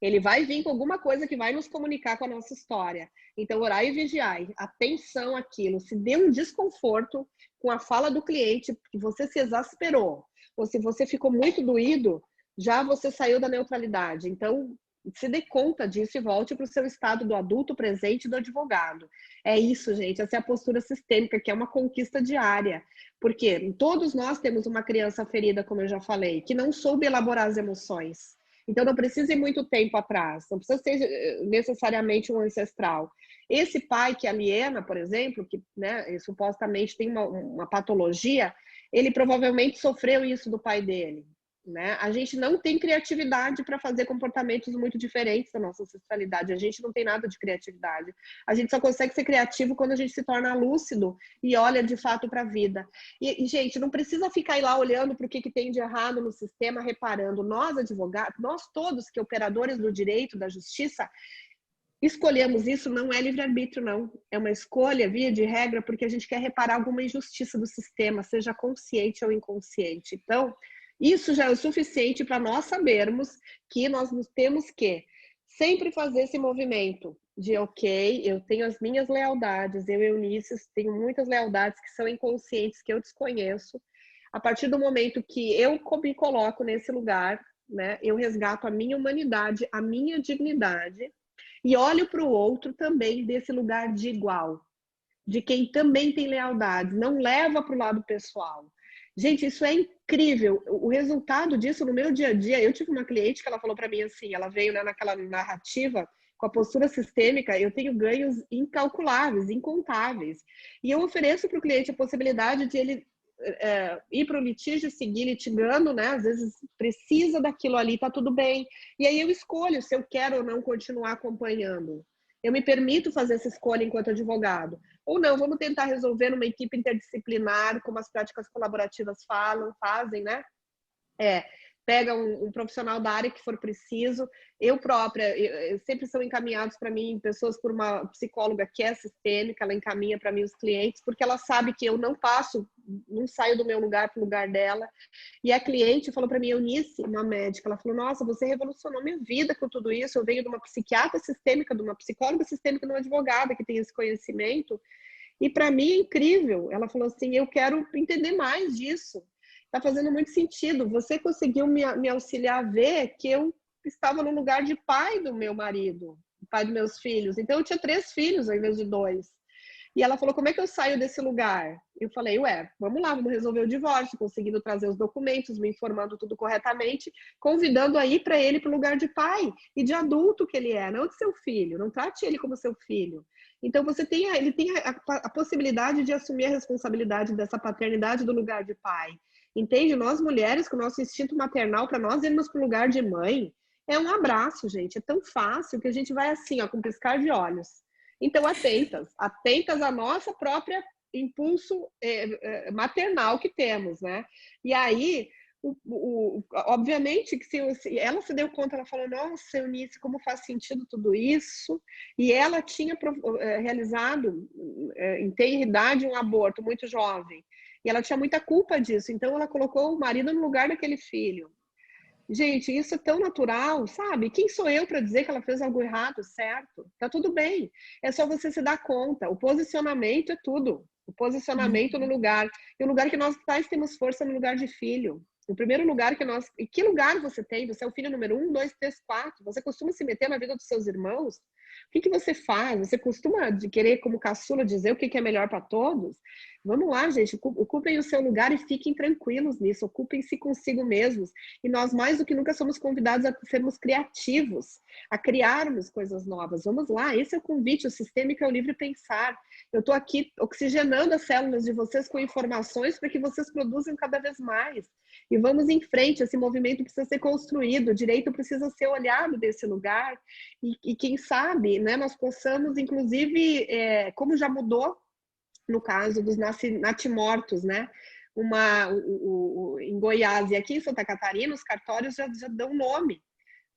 Ele vai vir com alguma coisa que vai nos comunicar com a nossa história. Então, orai e vigiai. Atenção àquilo. Se deu um desconforto com a fala do cliente, que você se exasperou, ou se você ficou muito doído, já você saiu da neutralidade. Então, se dê conta disso e volte para o seu estado do adulto presente do advogado. É isso, gente. Essa é a postura sistêmica, que é uma conquista diária. Porque todos nós temos uma criança ferida, como eu já falei, que não soube elaborar as emoções. Então, não precisa ir muito tempo atrás, não precisa ser necessariamente um ancestral. Esse pai que aliena, por exemplo, que, né, supostamente tem uma patologia, ele provavelmente sofreu isso do pai dele. Né? A gente não tem criatividade para fazer comportamentos muito diferentes da nossa ancestralidade. A gente não tem nada de criatividade. A gente só consegue ser criativo quando a gente se torna lúcido e olha de fato para a vida. E, gente, não precisa ficar lá olhando para o que tem de errado no sistema, reparando. Nós, advogados, nós todos que operadores do direito, da justiça, escolhemos isso, não é livre-arbítrio, não. É uma escolha, via de regra, porque a gente quer reparar alguma injustiça do sistema, seja consciente ou inconsciente. Então, isso já é o suficiente para nós sabermos que nós temos que sempre fazer esse movimento de, ok, eu tenho as minhas lealdades, eu, Eunice, tenho muitas lealdades que são inconscientes, que eu desconheço. A partir do momento que eu me coloco nesse lugar, né, eu resgato a minha humanidade, a minha dignidade e olho para o outro também desse lugar de igual, de quem também tem lealdade, não leva para o lado pessoal. Gente, isso é incrível. O resultado disso no meu dia a dia, eu tive uma cliente que ela falou para mim assim, ela veio, né, naquela narrativa, com a postura sistêmica, eu tenho ganhos incalculáveis, incontáveis. E eu ofereço para o cliente a possibilidade de ele ir para o litígio, seguir litigando, né? Às vezes precisa daquilo ali, tá tudo bem. E aí eu escolho se eu quero ou não continuar acompanhando. Eu me permito fazer essa escolha enquanto advogado. Ou não, vamos tentar resolver numa equipe interdisciplinar, como as práticas colaborativas fazem, né? pega um profissional da área que for preciso. Eu própria, sempre são encaminhados para mim pessoas por uma psicóloga que é sistêmica, ela encaminha para mim os clientes, porque ela sabe que eu não saio do meu lugar para o lugar dela. E a cliente falou para mim, Eunice, uma médica, ela falou, nossa, você revolucionou minha vida com tudo isso, eu venho de uma psiquiatra sistêmica, de uma psicóloga sistêmica, de uma advogada que tem esse conhecimento, e para mim é incrível. Ela falou assim, eu quero entender mais disso. Está fazendo muito sentido. Você conseguiu me auxiliar a ver que eu estava no lugar de pai do meu marido, pai dos meus filhos. Então, eu tinha 3 filhos ao invés de 2. E ela falou, como é que eu saio desse lugar? Eu falei, vamos lá, vamos resolver o divórcio, conseguindo trazer os documentos, me informando tudo corretamente, convidando aí para ele para o lugar de pai e de adulto que ele é, não de seu filho. Não trate ele como seu filho. Então, ele tem a possibilidade de assumir a responsabilidade dessa paternidade do lugar de pai. Entende? Nós mulheres, com o nosso instinto maternal, para nós irmos para o lugar de mãe, é um abraço, gente. É tão fácil que a gente vai assim, ó, com piscar de olhos. Então, atentas à nossa própria impulso maternal que temos, né? E aí, obviamente, que se ela se deu conta, ela falou, nossa, Eunice, como faz sentido tudo isso? E ela tinha realizado, em tenra idade, um aborto muito jovem. E ela tinha muita culpa disso. Então, ela colocou o marido no lugar daquele filho. Gente, isso é tão natural, sabe? Quem sou eu para dizer que ela fez algo errado, certo? Tá tudo bem. É só você se dar conta. O posicionamento é tudo. O posicionamento no lugar. E o lugar que nós pais temos força no lugar de filho. O primeiro lugar que nós... E que lugar você tem? Você é o filho número 1, 2, 3, 4. Você costuma se meter na vida dos seus irmãos? O que você faz? Você costuma de querer, como caçula, dizer o que é melhor para todos? Vamos lá, gente. Ocupem o seu lugar e fiquem tranquilos nisso. Ocupem-se consigo mesmos. E nós, mais do que nunca, somos convidados a sermos criativos, a criarmos coisas novas. Vamos lá. Esse é o convite. O Sistêmica é o livre pensar. Eu estou aqui oxigenando as células de vocês com informações para que vocês produzam cada vez mais. E vamos em frente. Esse movimento precisa ser construído. O direito precisa ser olhado desse lugar. E quem sabe, né, nós possamos, inclusive, como já mudou no caso dos natimortos, né? Em Goiás e aqui em Santa Catarina, os cartórios já dão nome,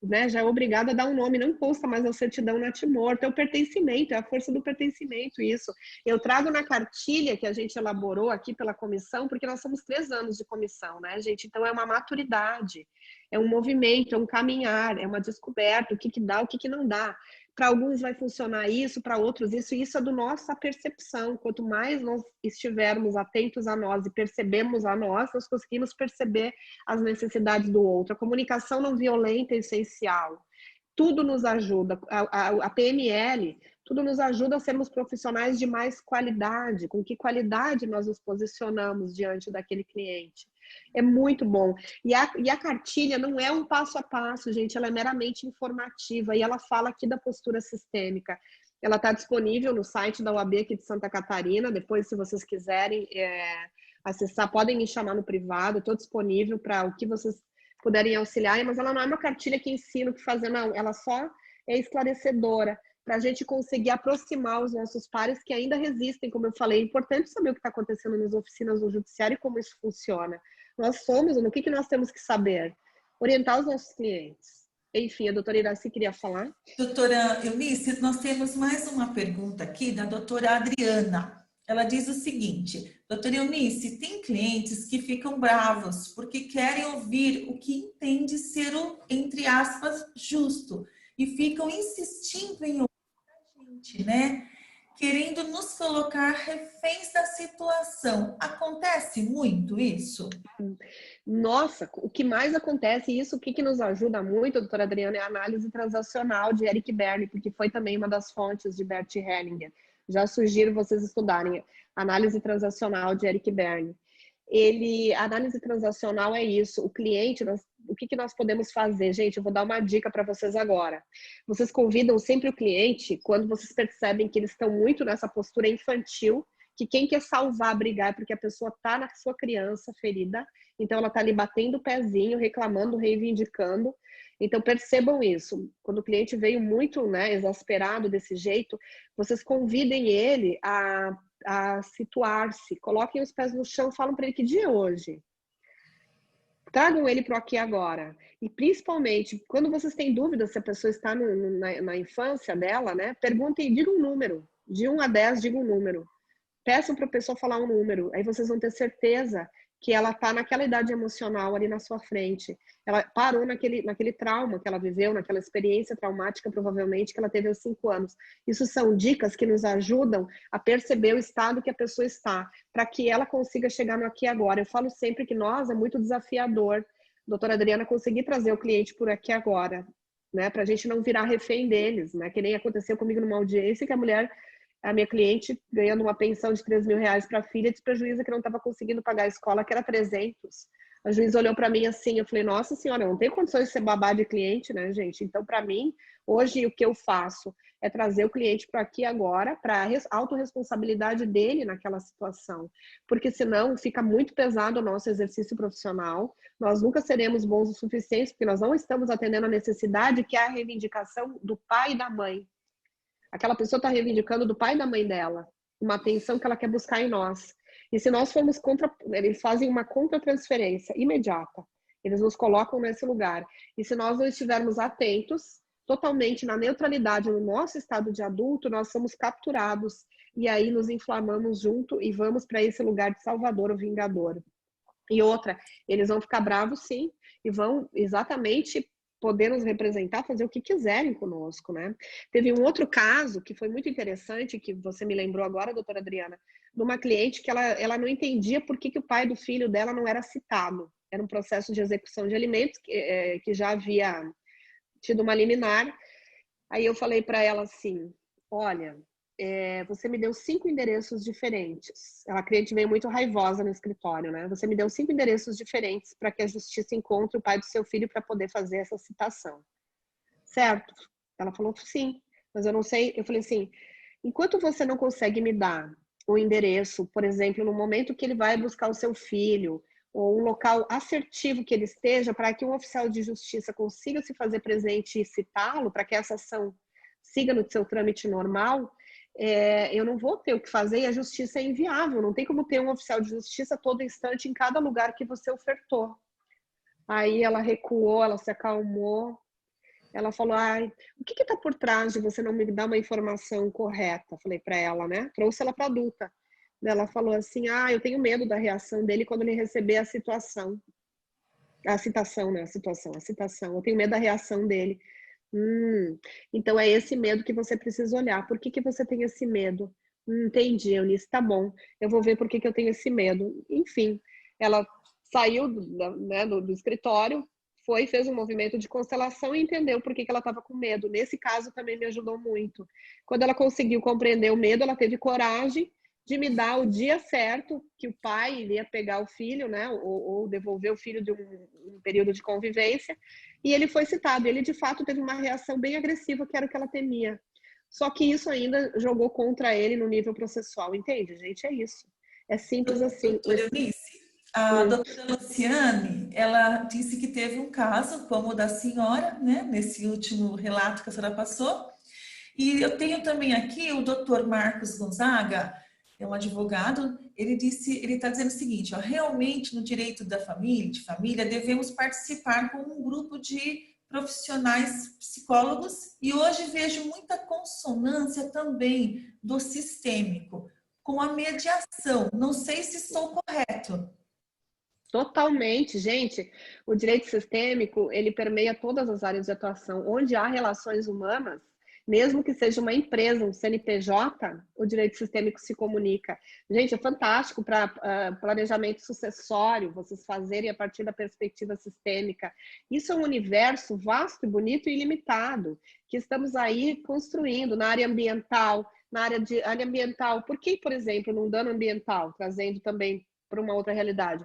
né? Já é obrigado a dar um nome, não consta mais a certidão natimorto, é o pertencimento, é a força do pertencimento, isso. Eu trago na cartilha que a gente elaborou aqui pela comissão, porque nós somos 3 anos de comissão, né, gente? Então é uma maturidade, é um movimento, é um caminhar, é uma descoberta, o que dá, o que não dá. Para alguns vai funcionar isso, para outros isso. E isso é do nossa percepção. Quanto mais nós estivermos atentos a nós e percebemos a nós conseguimos perceber as necessidades do outro. A comunicação não violenta é essencial. Tudo nos ajuda. A PNL, tudo nos ajuda a sermos profissionais de mais qualidade. Com que qualidade nós nos posicionamos diante daquele cliente? É muito bom. E a cartilha não é um passo a passo, gente, ela é meramente informativa e ela fala aqui da postura sistêmica. Ela está disponível no site da UAB aqui de Santa Catarina. Depois, se vocês quiserem acessar, podem me chamar no privado. Estou disponível para o que vocês puderem auxiliar, mas ela não é uma cartilha que ensina o que fazer, não. Ela só é esclarecedora para a gente conseguir aproximar os nossos pares que ainda resistem, como eu falei. É importante saber o que está acontecendo nas oficinas do judiciário e como isso funciona. Nós somos, no que nós temos que saber? Orientar os nossos clientes. Enfim, a doutora Iraci queria falar. Doutora Eunice, nós temos mais uma pergunta aqui da doutora Adriana. Ela diz o seguinte, doutora Eunice, tem clientes que ficam bravos porque querem ouvir o que entende ser o, entre aspas, justo e ficam insistindo em ouvir a gente, né? Querendo nos colocar reféns da situação. Acontece muito isso? Nossa, o que mais acontece, e isso o que nos ajuda muito, doutora Adriana, é a análise transacional de Eric Berne, porque foi também uma das fontes de Bert Hellinger. Já sugiro vocês estudarem análise transacional de Eric Berne. A análise transacional é isso, o cliente, o que nós podemos fazer? Gente, eu vou dar uma dica para vocês agora. Vocês convidam sempre o cliente quando vocês percebem que eles estão muito nessa postura infantil, que quem quer salvar, brigar, é porque a pessoa está na sua criança ferida, então ela está ali batendo o pezinho, reclamando, reivindicando. Então percebam isso. Quando o cliente veio muito, né, exasperado desse jeito, vocês convidem ele a situar-se, coloquem os pés no chão, falam para ele que dia é hoje. Tragam ele para o aqui e agora. E principalmente, quando vocês têm dúvidas se a pessoa está na infância dela, né? Perguntem, diga um número. De 1 a 10, diga um número. Peçam para a pessoa falar um número. Aí vocês vão ter certeza que ela está naquela idade emocional ali na sua frente. Ela parou naquele trauma que ela viveu, naquela experiência traumática, provavelmente, que ela teve aos 5 anos. Isso são dicas que nos ajudam a perceber o estado que a pessoa está, para que ela consiga chegar no aqui e agora. Eu falo sempre que nós é muito desafiador, doutora Adriana, conseguir trazer o cliente por aqui e agora, né? Para a gente não virar refém deles, né? Que nem aconteceu comigo numa audiência que a minha cliente, ganhando uma pensão de 3 mil reais para a filha, disse para a juíza que não estava conseguindo pagar a escola, que era 300. A juíza olhou para mim assim, eu falei, nossa senhora, eu não tenho condições de ser babá de cliente, né, gente? Então, para mim, hoje, o que eu faço é trazer o cliente para aqui agora, para a autorresponsabilidade dele naquela situação. Porque senão fica muito pesado o nosso exercício profissional, nós nunca seremos bons o suficiente, porque nós não estamos atendendo a necessidade que é a reivindicação do pai e da mãe. Aquela pessoa está reivindicando do pai e da mãe dela, uma atenção que ela quer buscar em nós. E se nós formos contra, eles fazem uma contra-transferência imediata. Eles nos colocam nesse lugar. E se nós não estivermos atentos, totalmente na neutralidade, no nosso estado de adulto, nós somos capturados. E aí nos inflamamos junto e vamos para esse lugar de salvador ou vingador. E outra, eles vão ficar bravos sim, e vão exatamente poder nos representar, fazer o que quiserem conosco, né? Teve um outro caso que foi muito interessante, que você me lembrou agora, doutora Adriana, de uma cliente que ela não entendia por que o pai do filho dela não era citado. Era um processo de execução de alimentos que já havia tido uma liminar. Aí eu falei para ela assim, olha, você me deu 5 endereços diferentes. A cliente veio muito raivosa no escritório, né? Você me deu 5 endereços diferentes para que a justiça encontre o pai do seu filho para poder fazer essa citação. Certo? Ela falou sim, mas eu não sei. Eu falei assim, enquanto você não consegue me dar o endereço, por exemplo, no momento que ele vai buscar o seu filho, ou um local assertivo que ele esteja, para que um oficial de justiça consiga se fazer presente e citá-lo, para que essa ação siga no seu trâmite normal, eu não vou ter o que fazer e a justiça é inviável. Não tem como ter um oficial de justiça todo instante em cada lugar que você ofertou. Aí ela recuou, ela se acalmou. Ela falou, o que está por trás de você não me dar uma informação correta? Falei para ela, né? Trouxe ela para adulta. Ela falou assim, eu tenho medo da reação dele quando ele receber a citação. A citação, né? A citação. Eu tenho medo da reação dele. Então é esse medo que você precisa olhar. Por que você tem esse medo? Entendi, Eunice, tá bom. Eu vou ver por que eu tenho esse medo. Enfim, ela saiu do escritório, fez um movimento de constelação e entendeu por que ela estava com medo. Nesse caso também me ajudou muito. Quando ela conseguiu compreender o medo, ela teve coragem de me dar o dia certo que o pai iria pegar o filho, né, ou devolver o filho de um período de convivência, e ele foi citado. Ele, de fato, teve uma reação bem agressiva, que era o que ela temia. Só que isso ainda jogou contra ele no nível processual, entende, gente? É isso. É simples assim. Doutora Eunice, a doutora Luciane, ela disse que teve um caso, como o da senhora, né, nesse último relato que a senhora passou. E eu tenho também aqui o doutor Marcos Gonzaga, é um advogado, ele está dizendo o seguinte, realmente no direito de família, devemos participar com um grupo de profissionais psicólogos e hoje vejo muita consonância também do sistêmico com a mediação. Não sei se estou correto. Totalmente, gente. O direito sistêmico, ele permeia todas as áreas de atuação. Onde há relações humanas, mesmo que seja uma empresa, um CNPJ, o direito sistêmico se comunica. Gente, é fantástico para planejamento sucessório, vocês fazerem a partir da perspectiva sistêmica. Isso é um universo vasto, bonito e ilimitado, que estamos aí construindo na área ambiental, área ambiental. Por que, por exemplo, num dano ambiental, trazendo também para uma outra realidade?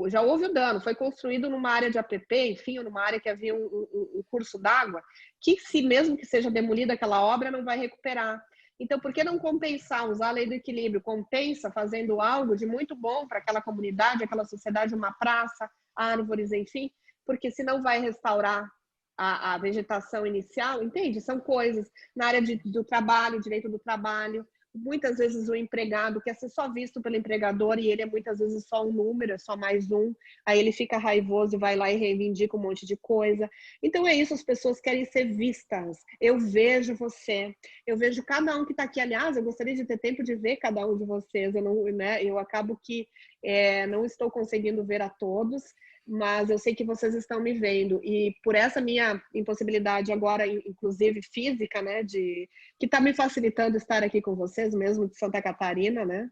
Já houve o dano, foi construído numa área de APP, enfim, numa área que havia um curso d'água, que se mesmo que seja demolida aquela obra, não vai recuperar. Então, por que não compensar, usar a lei do equilíbrio? Compensa fazendo algo de muito bom para aquela comunidade, aquela sociedade, uma praça, árvores, enfim, porque se não vai restaurar a vegetação inicial, entende? São coisas na área do trabalho, direito do trabalho. muitas vezes o empregado quer ser só visto pelo empregador e ele é muitas vezes só um número, é só mais um, aí ele fica raivoso e vai lá e reivindica um monte de coisa. Então é isso, as pessoas querem ser vistas. Eu vejo você, eu vejo cada um que está aqui. Aliás, eu gostaria de ter tempo de ver cada um de vocês, eu acabo que não estou conseguindo ver a todos, mas eu sei que vocês estão me vendo, e por essa minha impossibilidade agora, inclusive física, né, que está me facilitando estar aqui com vocês, mesmo de Santa Catarina, né,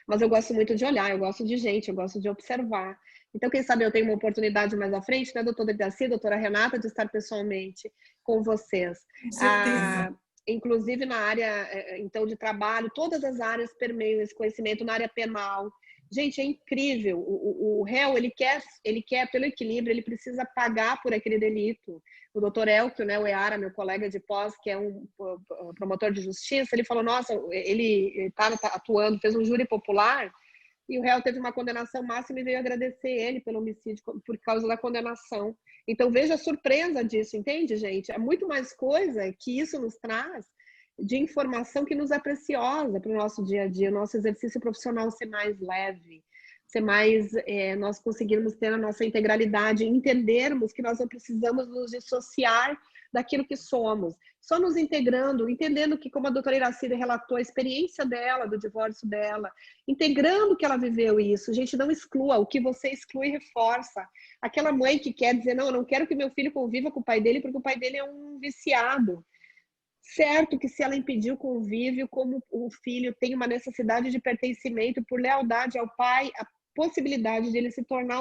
mas eu gosto muito de olhar, eu gosto de gente, eu gosto de observar. Então, quem sabe eu tenho uma oportunidade mais à frente, né, doutora Iracy, doutora Renata, de estar pessoalmente com vocês. Com certeza. Inclusive na área, então, de trabalho, todas as áreas permeiam esse conhecimento, na área penal. Gente, é incrível. O réu, ele quer, pelo equilíbrio, ele precisa pagar por aquele delito. O doutor Elkio, né, o Eara, meu colega de pós, que é um promotor de justiça, ele falou, nossa, ele está atuando, fez um júri popular, e o réu teve uma condenação máxima e veio agradecer ele pelo homicídio por causa da condenação. Então, veja a surpresa disso, entende, gente? É muito mais coisa que isso nos traz de informação que nos é preciosa para o nosso dia a dia, o nosso exercício profissional ser mais leve, ser mais, nós conseguirmos ter a nossa integralidade, entendermos que nós não precisamos nos dissociar daquilo que somos, só nos integrando, entendendo que, como a doutora Iracy relatou, a experiência dela, do divórcio dela, integrando que ela viveu isso. Gente, não exclua, o que você exclui reforça. Aquela mãe que quer dizer, não, eu não quero que meu filho conviva com o pai dele porque o pai dele é um viciado. Certo que se ela impedir o convívio, como o filho tem uma necessidade de pertencimento por lealdade ao pai, a possibilidade de ele se tornar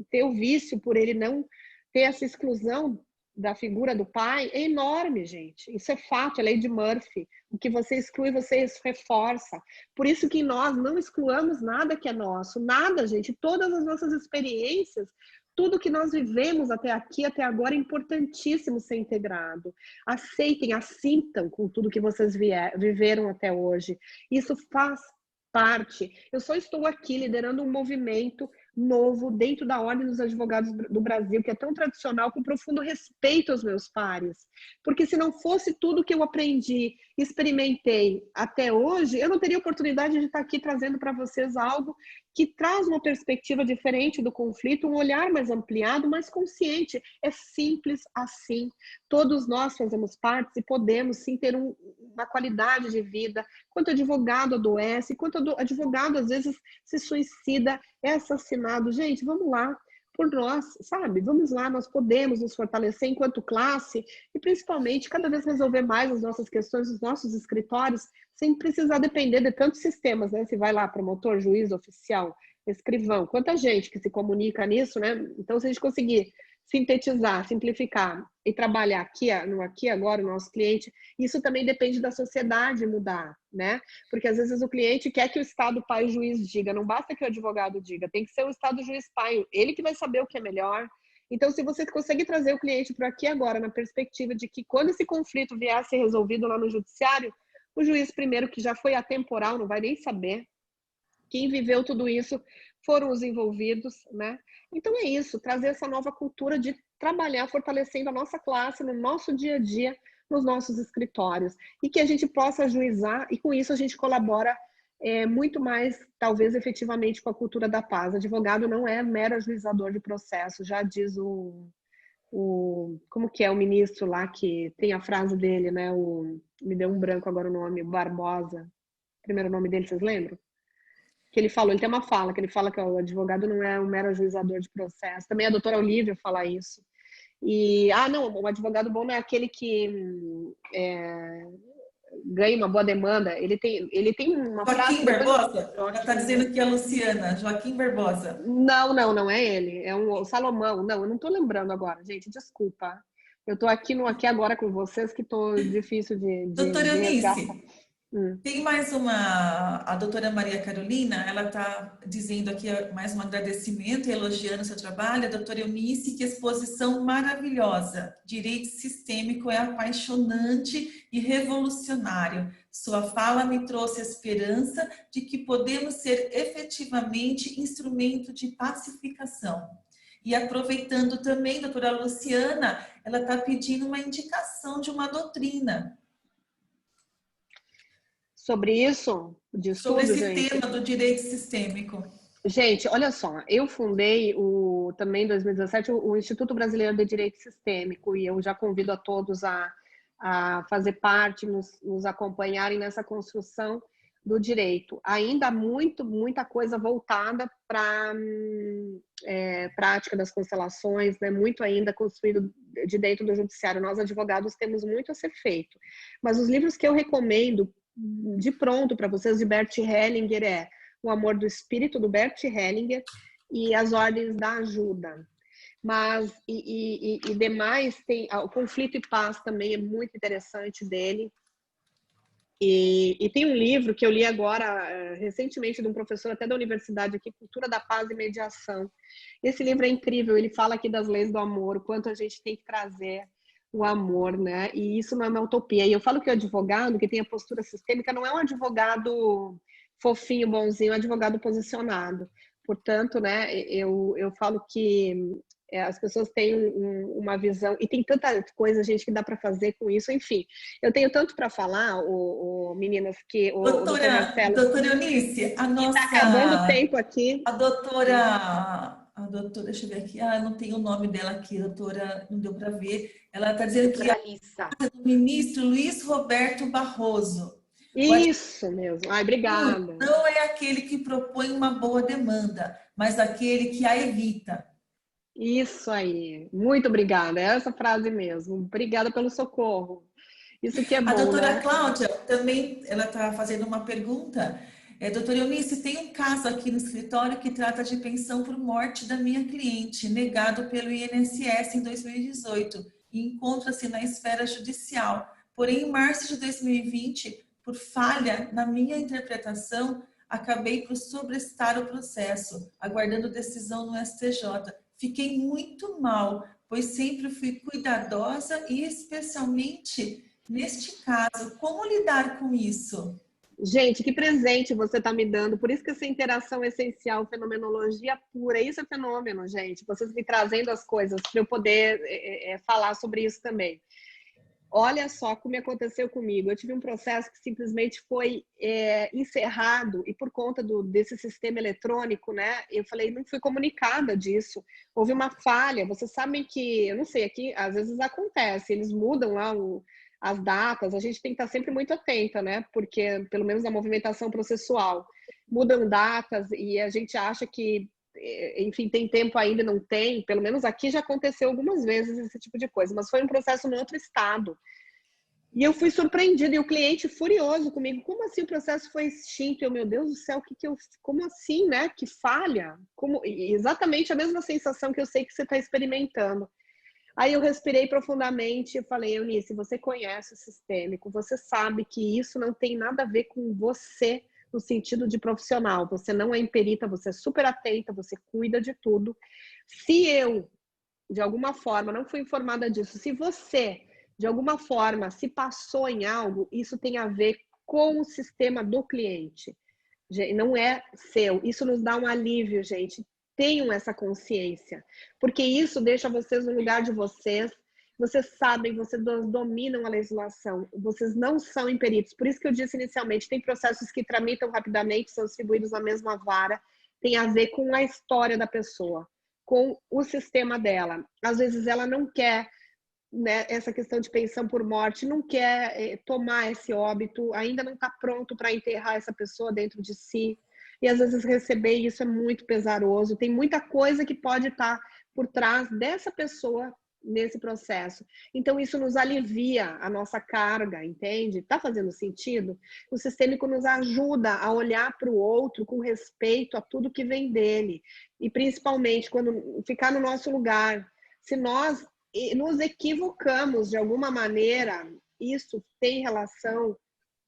ter o vício por ele não ter essa exclusão da figura do pai é enorme, gente. Isso é fato, é lei de Murphy. O que você exclui, você reforça. Por isso que nós não excluamos nada que é nosso. Nada, gente. Todas as nossas experiências, tudo que nós vivemos até aqui, até agora, é importantíssimo ser integrado. Aceitem, assintam com tudo que vocês viveram até hoje. Isso faz parte. Eu só estou aqui liderando um movimento novo dentro da Ordem dos Advogados do Brasil, que é tão tradicional, com profundo respeito aos meus pares. Porque se não fosse tudo que eu aprendi, experimentei até hoje, eu não teria oportunidade de estar aqui trazendo para vocês algo que traz uma perspectiva diferente do conflito, um olhar mais ampliado, mais consciente. É simples assim. Todos nós fazemos parte e podemos sim ter uma qualidade de vida. Quanto advogado adoece, quanto advogado às vezes se suicida, é assassinado. Gente, vamos lá, por nós, sabe? Vamos lá, nós podemos nos fortalecer enquanto classe e principalmente cada vez resolver mais as nossas questões, os nossos escritórios, sem precisar depender de tantos sistemas, né? Se vai lá, promotor, juiz, oficial, escrivão, quanta gente que se comunica nisso, né? Então, se a gente conseguir sintetizar, simplificar e trabalhar aqui agora, o nosso cliente, isso também depende da sociedade mudar, né? Porque às vezes o cliente quer que o Estado pai juiz diga, não basta que o advogado diga, tem que ser o Estado juiz pai, ele que vai saber o que é melhor. Então, se você consegue trazer o cliente para aqui agora, na perspectiva de que quando esse conflito vier a ser resolvido lá no judiciário, o juiz primeiro, que já foi atemporal, não vai nem saber. Quem viveu tudo isso foram os envolvidos, né? Então é isso, trazer essa nova cultura de trabalhar fortalecendo a nossa classe no nosso dia a dia, nos nossos escritórios, e que a gente possa ajuizar, e com isso a gente colabora muito mais, talvez, efetivamente com a cultura da paz. Advogado não é mero ajuizador de processo, já diz como que é o ministro lá que tem a frase dele, né? Me deu um branco agora o nome, Barbosa. Primeiro nome dele, vocês lembram? Que ele falou, ele tem uma fala, que ele fala que o advogado não é um mero ajuizador de processo. Também a doutora Olívia fala isso. E, não, o advogado bom não é aquele que ganha uma boa demanda. Ele tem uma frase... Joaquim Barbosa? Ela está dizendo que é a Luciana. Joaquim Barbosa. Não é ele. É o Salomão. Não, eu não estou lembrando agora, gente, desculpa. Eu estou aqui no Aqui Agora com vocês, que estou difícil de doutora Eunice, resgatar. Tem mais a doutora Maria Carolina, ela está dizendo aqui mais um agradecimento e elogiando o seu trabalho. A doutora Eunice, que exposição maravilhosa. Direito sistêmico é apaixonante e revolucionário. Sua fala me trouxe a esperança de que podemos ser efetivamente instrumento de pacificação. E aproveitando também, doutora Luciana, ela está pedindo uma indicação de uma doutrina. sobre isso, de Sobre estudo, esse gente. tema do direito sistêmico. Gente, olha só, eu fundei também em 2017 o Instituto Brasileiro de Direito Sistêmico e eu já convido a todos a fazer parte, nos acompanharem nessa construção do direito. Ainda há muita coisa voltada para prática das constelações, né? Muito ainda construído de dentro do judiciário. Nós, advogados, temos muito a ser feito. Mas os livros que eu recomendo de pronto para vocês, de Bert Hellinger, O Amor do Espírito, do Bert Hellinger, e As Ordens da Ajuda. Mas, e demais, tem o Conflito e Paz também é muito interessante dele. E tem um livro que eu li agora, recentemente, de um professor até da universidade aqui, Cultura da Paz e Mediação. Esse livro é incrível, ele fala aqui das leis do amor, o quanto a gente tem que trazer o amor, né? E isso não é uma utopia. E eu falo que o advogado que tem a postura sistêmica não é um advogado fofinho, bonzinho, é um advogado posicionado. Portanto, né, eu falo que as pessoas têm uma visão, e tem tanta coisa, gente, que dá para fazer com isso, enfim. Eu tenho tanto para falar, meninas, que o doutor Marcelo... Doutora Eunice, a nossa... Está acabando o tempo aqui. A doutora, deixa eu ver aqui, não tem o nome dela aqui, doutora, não deu para ver. Ela está dizendo que é do ministro Luiz Roberto Barroso. Isso mesmo. Ai, obrigada. Não é aquele que propõe uma boa demanda, mas aquele que a evita. Isso aí. Muito obrigada. É essa frase mesmo. Obrigada pelo socorro. Isso que é bom, a doutora né? Cláudia também, ela está fazendo uma pergunta. Doutora Eunice, tem um caso aqui no escritório que trata de pensão por morte da minha cliente, negado pelo INSS em 2018, e encontra-se na esfera judicial. Porém, em março de 2020, por falha na minha interpretação, acabei por sobrestar o processo, aguardando decisão no STJ. Fiquei muito mal, pois sempre fui cuidadosa e especialmente neste caso. Como lidar com isso? Gente, que presente você está me dando. Por isso que essa interação é essencial, fenomenologia pura. Isso é fenômeno, gente. Vocês me trazendo as coisas para eu poder falar sobre isso também. Olha só como aconteceu comigo. Eu tive um processo que simplesmente foi encerrado e por conta desse sistema eletrônico, né? Eu falei, não fui comunicada disso. Houve uma falha. Vocês sabem que, eu não sei, aqui às vezes acontece. Eles mudam lá as datas. A gente tem que estar sempre muito atenta, né? Porque, pelo menos na movimentação processual, mudam datas e a gente acha que, enfim, tem tempo ainda, não tem. Pelo menos aqui já aconteceu algumas vezes esse tipo de coisa, mas foi um processo no outro estado. E eu fui surpreendida, e o cliente furioso comigo. Como assim o processo foi extinto? Eu, meu Deus do céu, como assim, né? Que falha? Exatamente a mesma sensação que eu sei que você está experimentando. Aí eu respirei profundamente e falei, Eunice, você conhece o sistêmico, você sabe que isso não tem nada a ver com você, no sentido de profissional. Você não é imperita, você é super atenta, você cuida de tudo. Se eu, de alguma forma, não fui informada disso, se você, de alguma forma, se passou em algo, isso tem a ver com o sistema do cliente. Não é seu. Isso nos dá um alívio, gente. Tenham essa consciência, porque isso deixa vocês no lugar de vocês. Vocês sabem, vocês dominam a legislação, vocês não são imperitos. Por isso que eu disse inicialmente, tem processos que tramitam rapidamente, são distribuídos na mesma vara, tem a ver com a história da pessoa, com o sistema dela. Às vezes ela não quer, né, essa questão de pensão por morte, não quer tomar esse óbito, ainda não está pronto para enterrar essa pessoa dentro de si. E às vezes receber isso é muito pesaroso. Tem muita coisa que pode estar por trás dessa pessoa nesse processo. Então isso nos alivia a nossa carga, entende? Tá fazendo sentido? O sistêmico nos ajuda a olhar para o outro com respeito a tudo que vem dele. E principalmente quando ficar no nosso lugar. Se nós nos equivocamos de alguma maneira, isso tem relação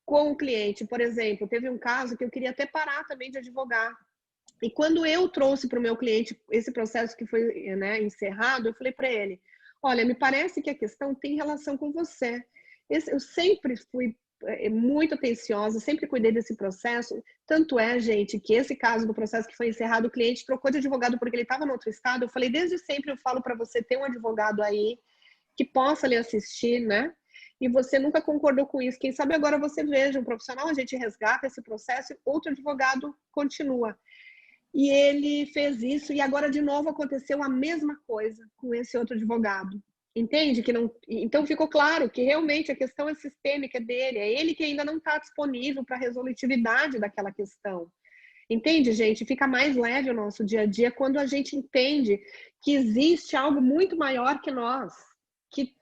com o cliente. Por exemplo, teve um caso que eu queria até parar também de advogar. E quando eu trouxe para o meu cliente esse processo que foi, né, encerrado, eu falei para ele, olha, me parece que a questão tem relação com você. Eu sempre fui muito atenciosa, sempre cuidei desse processo. Tanto é, gente, que esse caso do processo que foi encerrado, o cliente trocou de advogado porque ele estava no outro estado. Eu falei, desde sempre eu falo para você ter um advogado aí que possa lhe assistir, né? e você nunca concordou com isso. Quem sabe agora você veja um profissional, a gente resgata esse processo e outro advogado continua. E ele fez isso e agora de novo aconteceu a mesma coisa com esse outro advogado. Entende? Que não... Então ficou claro que realmente a questão é sistêmica dele, é ele que ainda não está disponível para a resolutividade daquela questão. Entende, gente? Fica mais leve o nosso dia a dia quando a gente entende que existe algo muito maior que nós, que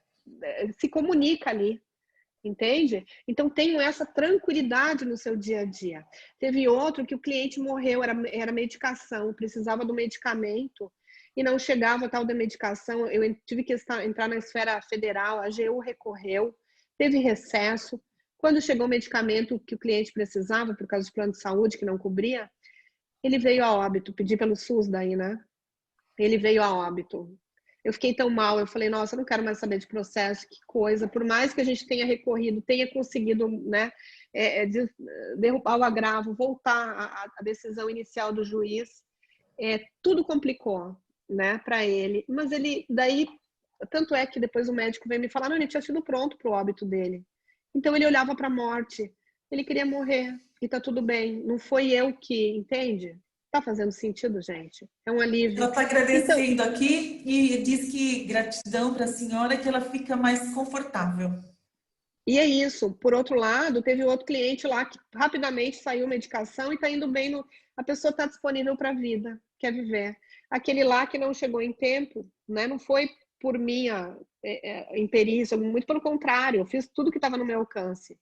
se comunica ali. Entende? Então, tenham essa tranquilidade no seu dia a dia. Teve outro que o cliente morreu, era medicação, precisava do medicamento e não chegava a tal da medicação. Eu tive que entrar na esfera federal, a AGU recorreu, teve recesso. Quando chegou o medicamento que o cliente precisava, por causa do plano de saúde que não cobria, ele veio a óbito, pedi pelo SUS daí, né? Ele veio a óbito. Eu fiquei tão mal, eu falei, nossa, eu não quero mais saber de processo, que coisa. Por mais que a gente tenha recorrido, tenha conseguido, né, derrubar o agravo, voltar à decisão inicial do juiz, tudo complicou, né, para ele. Mas ele, daí, tanto é que depois o médico veio me falar, não, ele tinha sido pronto para o óbito dele. Então ele olhava para a morte, ele queria morrer, e tá tudo bem. Não foi eu que, entende? Tá fazendo sentido, gente? É um alívio. Ela está agradecendo aqui e diz que gratidão para a senhora, que ela fica mais confortável. E é isso. Por outro lado, teve outro cliente lá que rapidamente saiu medicação e está indo bem. A pessoa está disponível para a vida, quer viver. Aquele lá que não chegou em tempo, né? Não foi por minha imperícia, muito pelo contrário, eu fiz tudo que estava no meu alcance.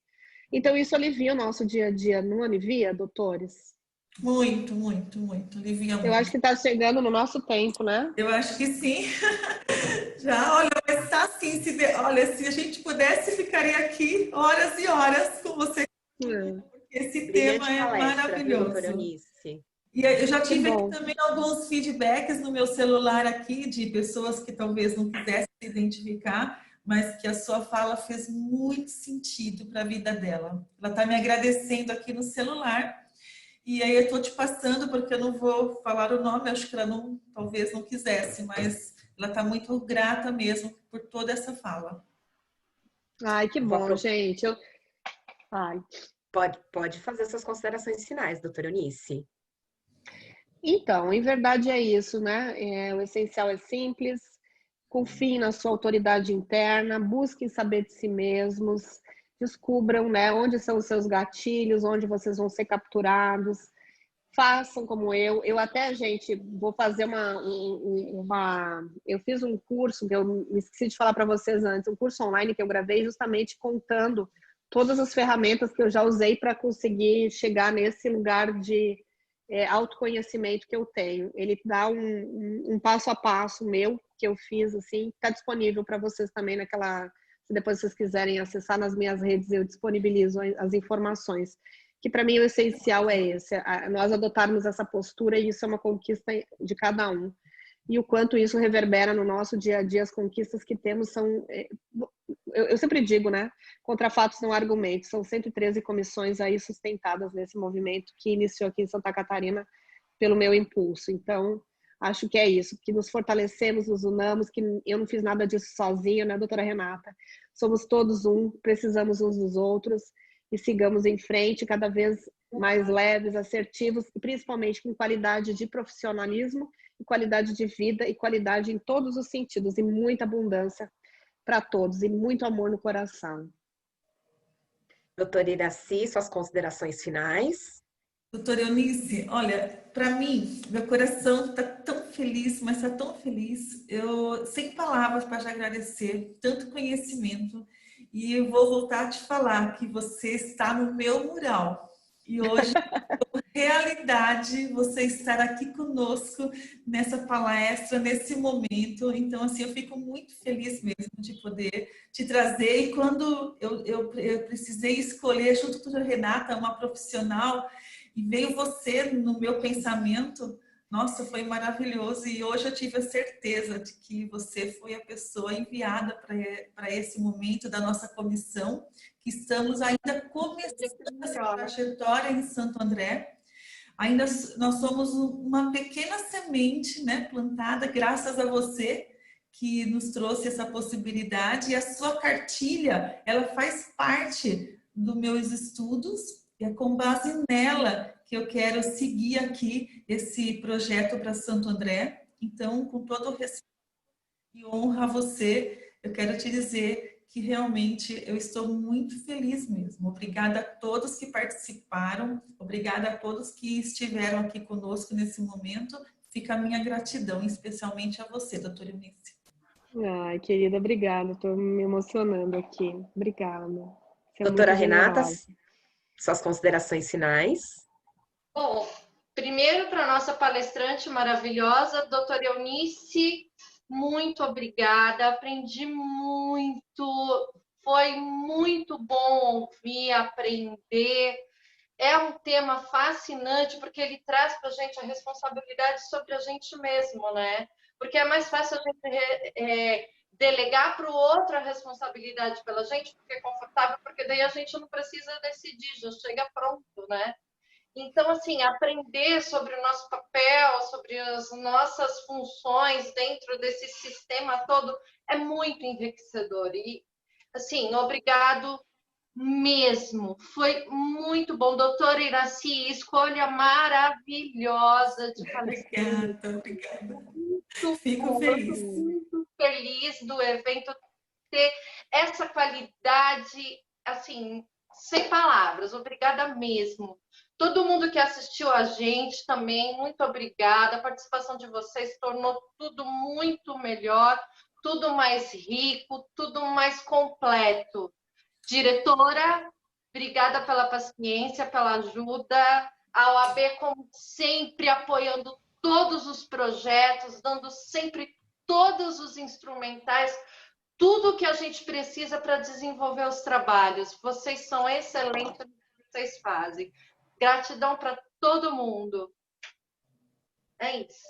Então, isso alivia o nosso dia a dia, não alivia, doutores? Muito, muito, muito. Alivia muito. Eu acho que está chegando no nosso tempo, né? Eu acho que sim. Já, olha, mas tá assim, olha, se a gente pudesse, ficaria aqui horas e horas com você. Porque esse tema é maravilhoso. E eu já tive aqui também alguns feedbacks no meu celular aqui de pessoas que talvez não quisessem se identificar, mas que a sua fala fez muito sentido para a vida dela. Ela está me agradecendo aqui no celular. E aí eu estou te passando, porque eu não vou falar o nome, acho que ela talvez não quisesse, mas ela está muito grata mesmo por toda essa fala. Ai, que bom, gente. Pode fazer suas considerações finais, doutora Eunice. Então, em verdade é isso, né? O essencial é simples, confiem na sua autoridade interna, busquem saber de si mesmos, descubram, né, onde são os seus gatilhos, onde vocês vão ser capturados. Façam como eu até, gente, vou fazer eu fiz um curso, que eu me esqueci de falar para vocês antes, um curso online que eu gravei justamente contando todas as ferramentas que eu já usei para conseguir chegar nesse lugar de autoconhecimento que eu tenho. Ele dá um passo a passo meu, que eu fiz, assim, está disponível para vocês também se depois vocês quiserem acessar nas minhas redes, eu disponibilizo as informações. Que para mim o essencial é esse, nós adotarmos essa postura, e isso é uma conquista de cada um. E o quanto isso reverbera no nosso dia a dia, as conquistas que temos são, eu sempre digo, né, contra fatos não argumentos, são 113 comissões aí sustentadas nesse movimento que iniciou aqui em Santa Catarina pelo meu impulso. Então, acho que é isso, que nos fortalecemos, nos unamos, que eu não fiz nada disso sozinha, né, doutora Renata? Somos todos precisamos uns dos outros, e sigamos em frente, cada vez mais leves, assertivos, e principalmente com qualidade de profissionalismo, e qualidade de vida, e qualidade em todos os sentidos, e muita abundância para todos, e muito amor no coração. Doutora Iraci, suas considerações finais? Doutora Eunice, olha, para mim, meu coração está tão feliz, mas está tão feliz, eu sem palavras para te agradecer, tanto conhecimento. E eu vou voltar a te falar que você está no meu mural. E hoje, realidade, você estar aqui conosco nessa palestra, nesse momento. Então, assim, eu fico muito feliz mesmo de poder te trazer. E quando eu precisei escolher, junto com a doutora Renata, uma profissional, e veio você no meu pensamento, nossa, foi maravilhoso. E hoje eu tive a certeza de que você foi a pessoa enviada para esse momento da nossa comissão, que estamos ainda começando essa trajetória em Santo André. Ainda nós somos uma pequena semente, né, plantada graças a você, que nos trouxe essa possibilidade, e a sua cartilha, ela faz parte dos meus estudos, e é com base nela que eu quero seguir aqui esse projeto para Santo André. Então, com todo o respeito e honra a você, eu quero te dizer que realmente eu estou muito feliz mesmo. Obrigada a todos que participaram, obrigada a todos que estiveram aqui conosco nesse momento. Fica a minha gratidão, especialmente a você, doutora Eunice. Ai, querida, obrigada. Estou me emocionando aqui. Obrigada. Você é Doutora muito Renata, generosa. suas considerações finais. Bom, primeiro para nossa palestrante maravilhosa, doutora Eunice, muito obrigada, aprendi muito, foi muito bom ouvir, aprender. É um tema fascinante porque ele traz para a gente a responsabilidade sobre a gente mesmo, né? Porque é mais fácil a gente delegar para o outro a responsabilidade pela gente, porque é confortável, porque daí a gente não precisa decidir, já chega pronto, né? Então, assim, aprender sobre o nosso papel, sobre as nossas funções dentro desse sistema todo é muito enriquecedor. E, assim, obrigado mesmo. Foi muito bom. Doutora Iraci, escolha maravilhosa de palestrante. Obrigada. Muito Fico bom. Eu feliz. estou muito feliz do evento ter essa qualidade, assim, sem palavras. Obrigada mesmo. Todo mundo que assistiu a gente também, muito obrigada. A participação de vocês tornou tudo muito melhor, tudo mais rico, tudo mais completo. Diretora, obrigada pela paciência, pela ajuda. A OAB, como sempre, apoiando todos os projetos, dando sempre todos os instrumentais, tudo que a gente precisa para desenvolver os trabalhos. Vocês são excelentes no que vocês fazem. Gratidão para todo mundo. É isso.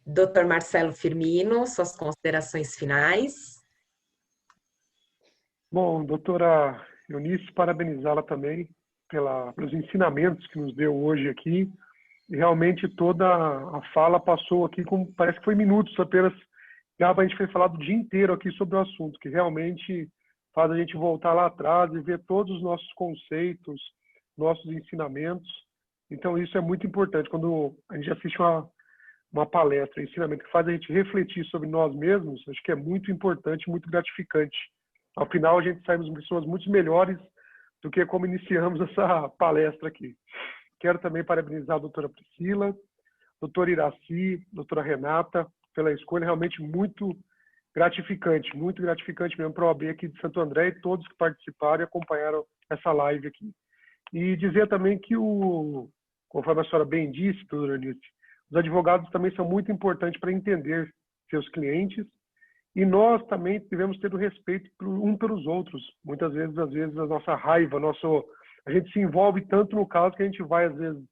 Dr. Marcelo Firmino, suas considerações finais. Bom, doutora Eunice, parabenizá-la também pelos ensinamentos que nos deu hoje aqui. E realmente toda a fala passou aqui, parece que foi minutos apenas. A gente foi falar o dia inteiro aqui sobre o assunto, que realmente faz a gente voltar lá atrás e ver todos os nossos conceitos, nossos ensinamentos. Então, isso é muito importante. Quando a gente assiste uma palestra, um ensinamento que faz a gente refletir sobre nós mesmos, acho que é muito importante, muito gratificante. Ao final, a gente sai com pessoas muito melhores do que como iniciamos essa palestra aqui. Quero também parabenizar a doutora Priscila, doutora Iraci, doutora Renata, pela escolha realmente muito gratificante mesmo para a OAB aqui de Santo André e todos que participaram e acompanharam essa live aqui. E dizer também que, conforme a senhora bem disse, doutora Eunice, os advogados também são muito importantes para entender seus clientes e nós também devemos ter o respeito um pelos outros. Muitas vezes, a nossa raiva, a gente se envolve tanto no caso que a gente vai, às vezes,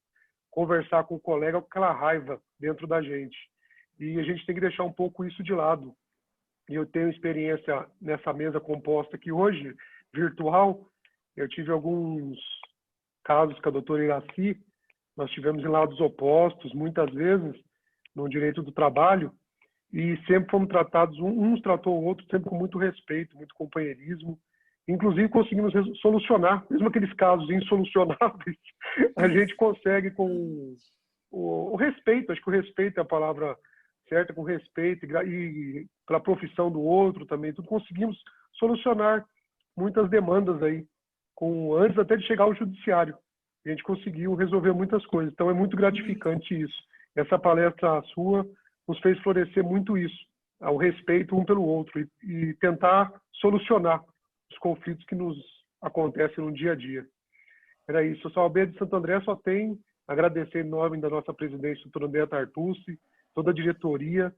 conversar com o colega com aquela raiva dentro da gente. E a gente tem que deixar um pouco isso de lado. E eu tenho experiência nessa mesa composta aqui hoje, virtual. Eu tive alguns casos com a doutora Iraci, nós tivemos em lados opostos, muitas vezes, no direito do trabalho, e sempre fomos tratados, uns tratou o outro sempre com muito respeito, muito companheirismo. Inclusive, conseguimos solucionar, mesmo aqueles casos insolucionáveis, a gente consegue com o respeito, acho que o respeito é a palavra certa, com respeito e pela profissão do outro também, tudo conseguimos solucionar muitas demandas aí, antes até de chegar ao judiciário. A gente conseguiu resolver muitas coisas, então é muito gratificante isso. Essa palestra sua nos fez florescer muito isso, o respeito um pelo outro e tentar solucionar os conflitos que nos acontecem no dia a dia. Era isso. A OAB de Santo André só tem a agradecer em nome da nossa presidente, doutora Andréa Tartucci, toda a diretoria,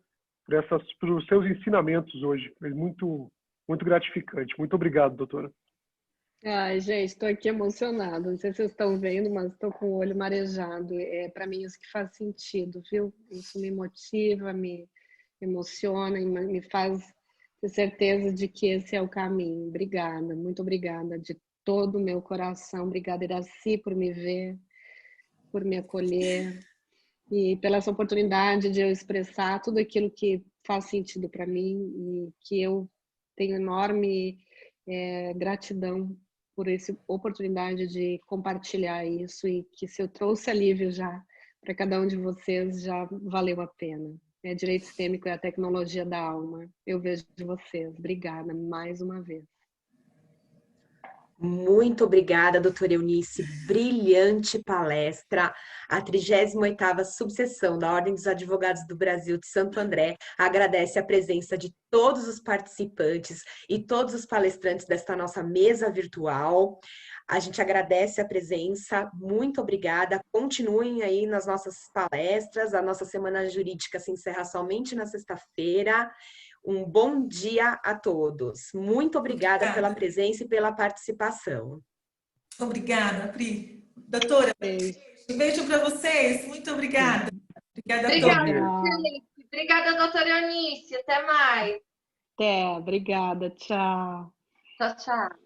por seus ensinamentos hoje. Foi muito, muito gratificante. Muito obrigado, doutora. Ai, gente, estou aqui emocionada. Não sei se vocês estão vendo, mas estou com o olho marejado. É para mim isso que faz sentido, viu? Isso me motiva, me emociona e me faz ter certeza de que esse é o caminho. Obrigada, muito obrigada de todo o meu coração. Obrigada, Iraci, por me ver, por me acolher e pela essa oportunidade de eu expressar tudo aquilo que faz sentido para mim e que eu tenho enorme gratidão por essa oportunidade de compartilhar isso e que se eu trouxe alívio já para cada um de vocês, já valeu a pena. Direito sistêmico é a tecnologia da alma. Eu vejo de vocês. Obrigada mais uma vez. Muito obrigada, doutora Eunice. Brilhante palestra. A 38ª subseção da Ordem dos Advogados do Brasil de Santo André agradece a presença de todos os participantes e todos os palestrantes desta nossa mesa virtual. A gente agradece a presença, muito obrigada. Continuem aí nas nossas palestras. A nossa semana jurídica se encerra somente na sexta-feira. Um bom dia a todos. Muito obrigada pela presença e pela participação. Obrigada, Pri. Doutora, um beijo para vocês. Muito obrigada. Obrigada a todos. Obrigada, obrigada, doutora Eunice. Até mais. Até, obrigada. Tchau. Tchau, tchau.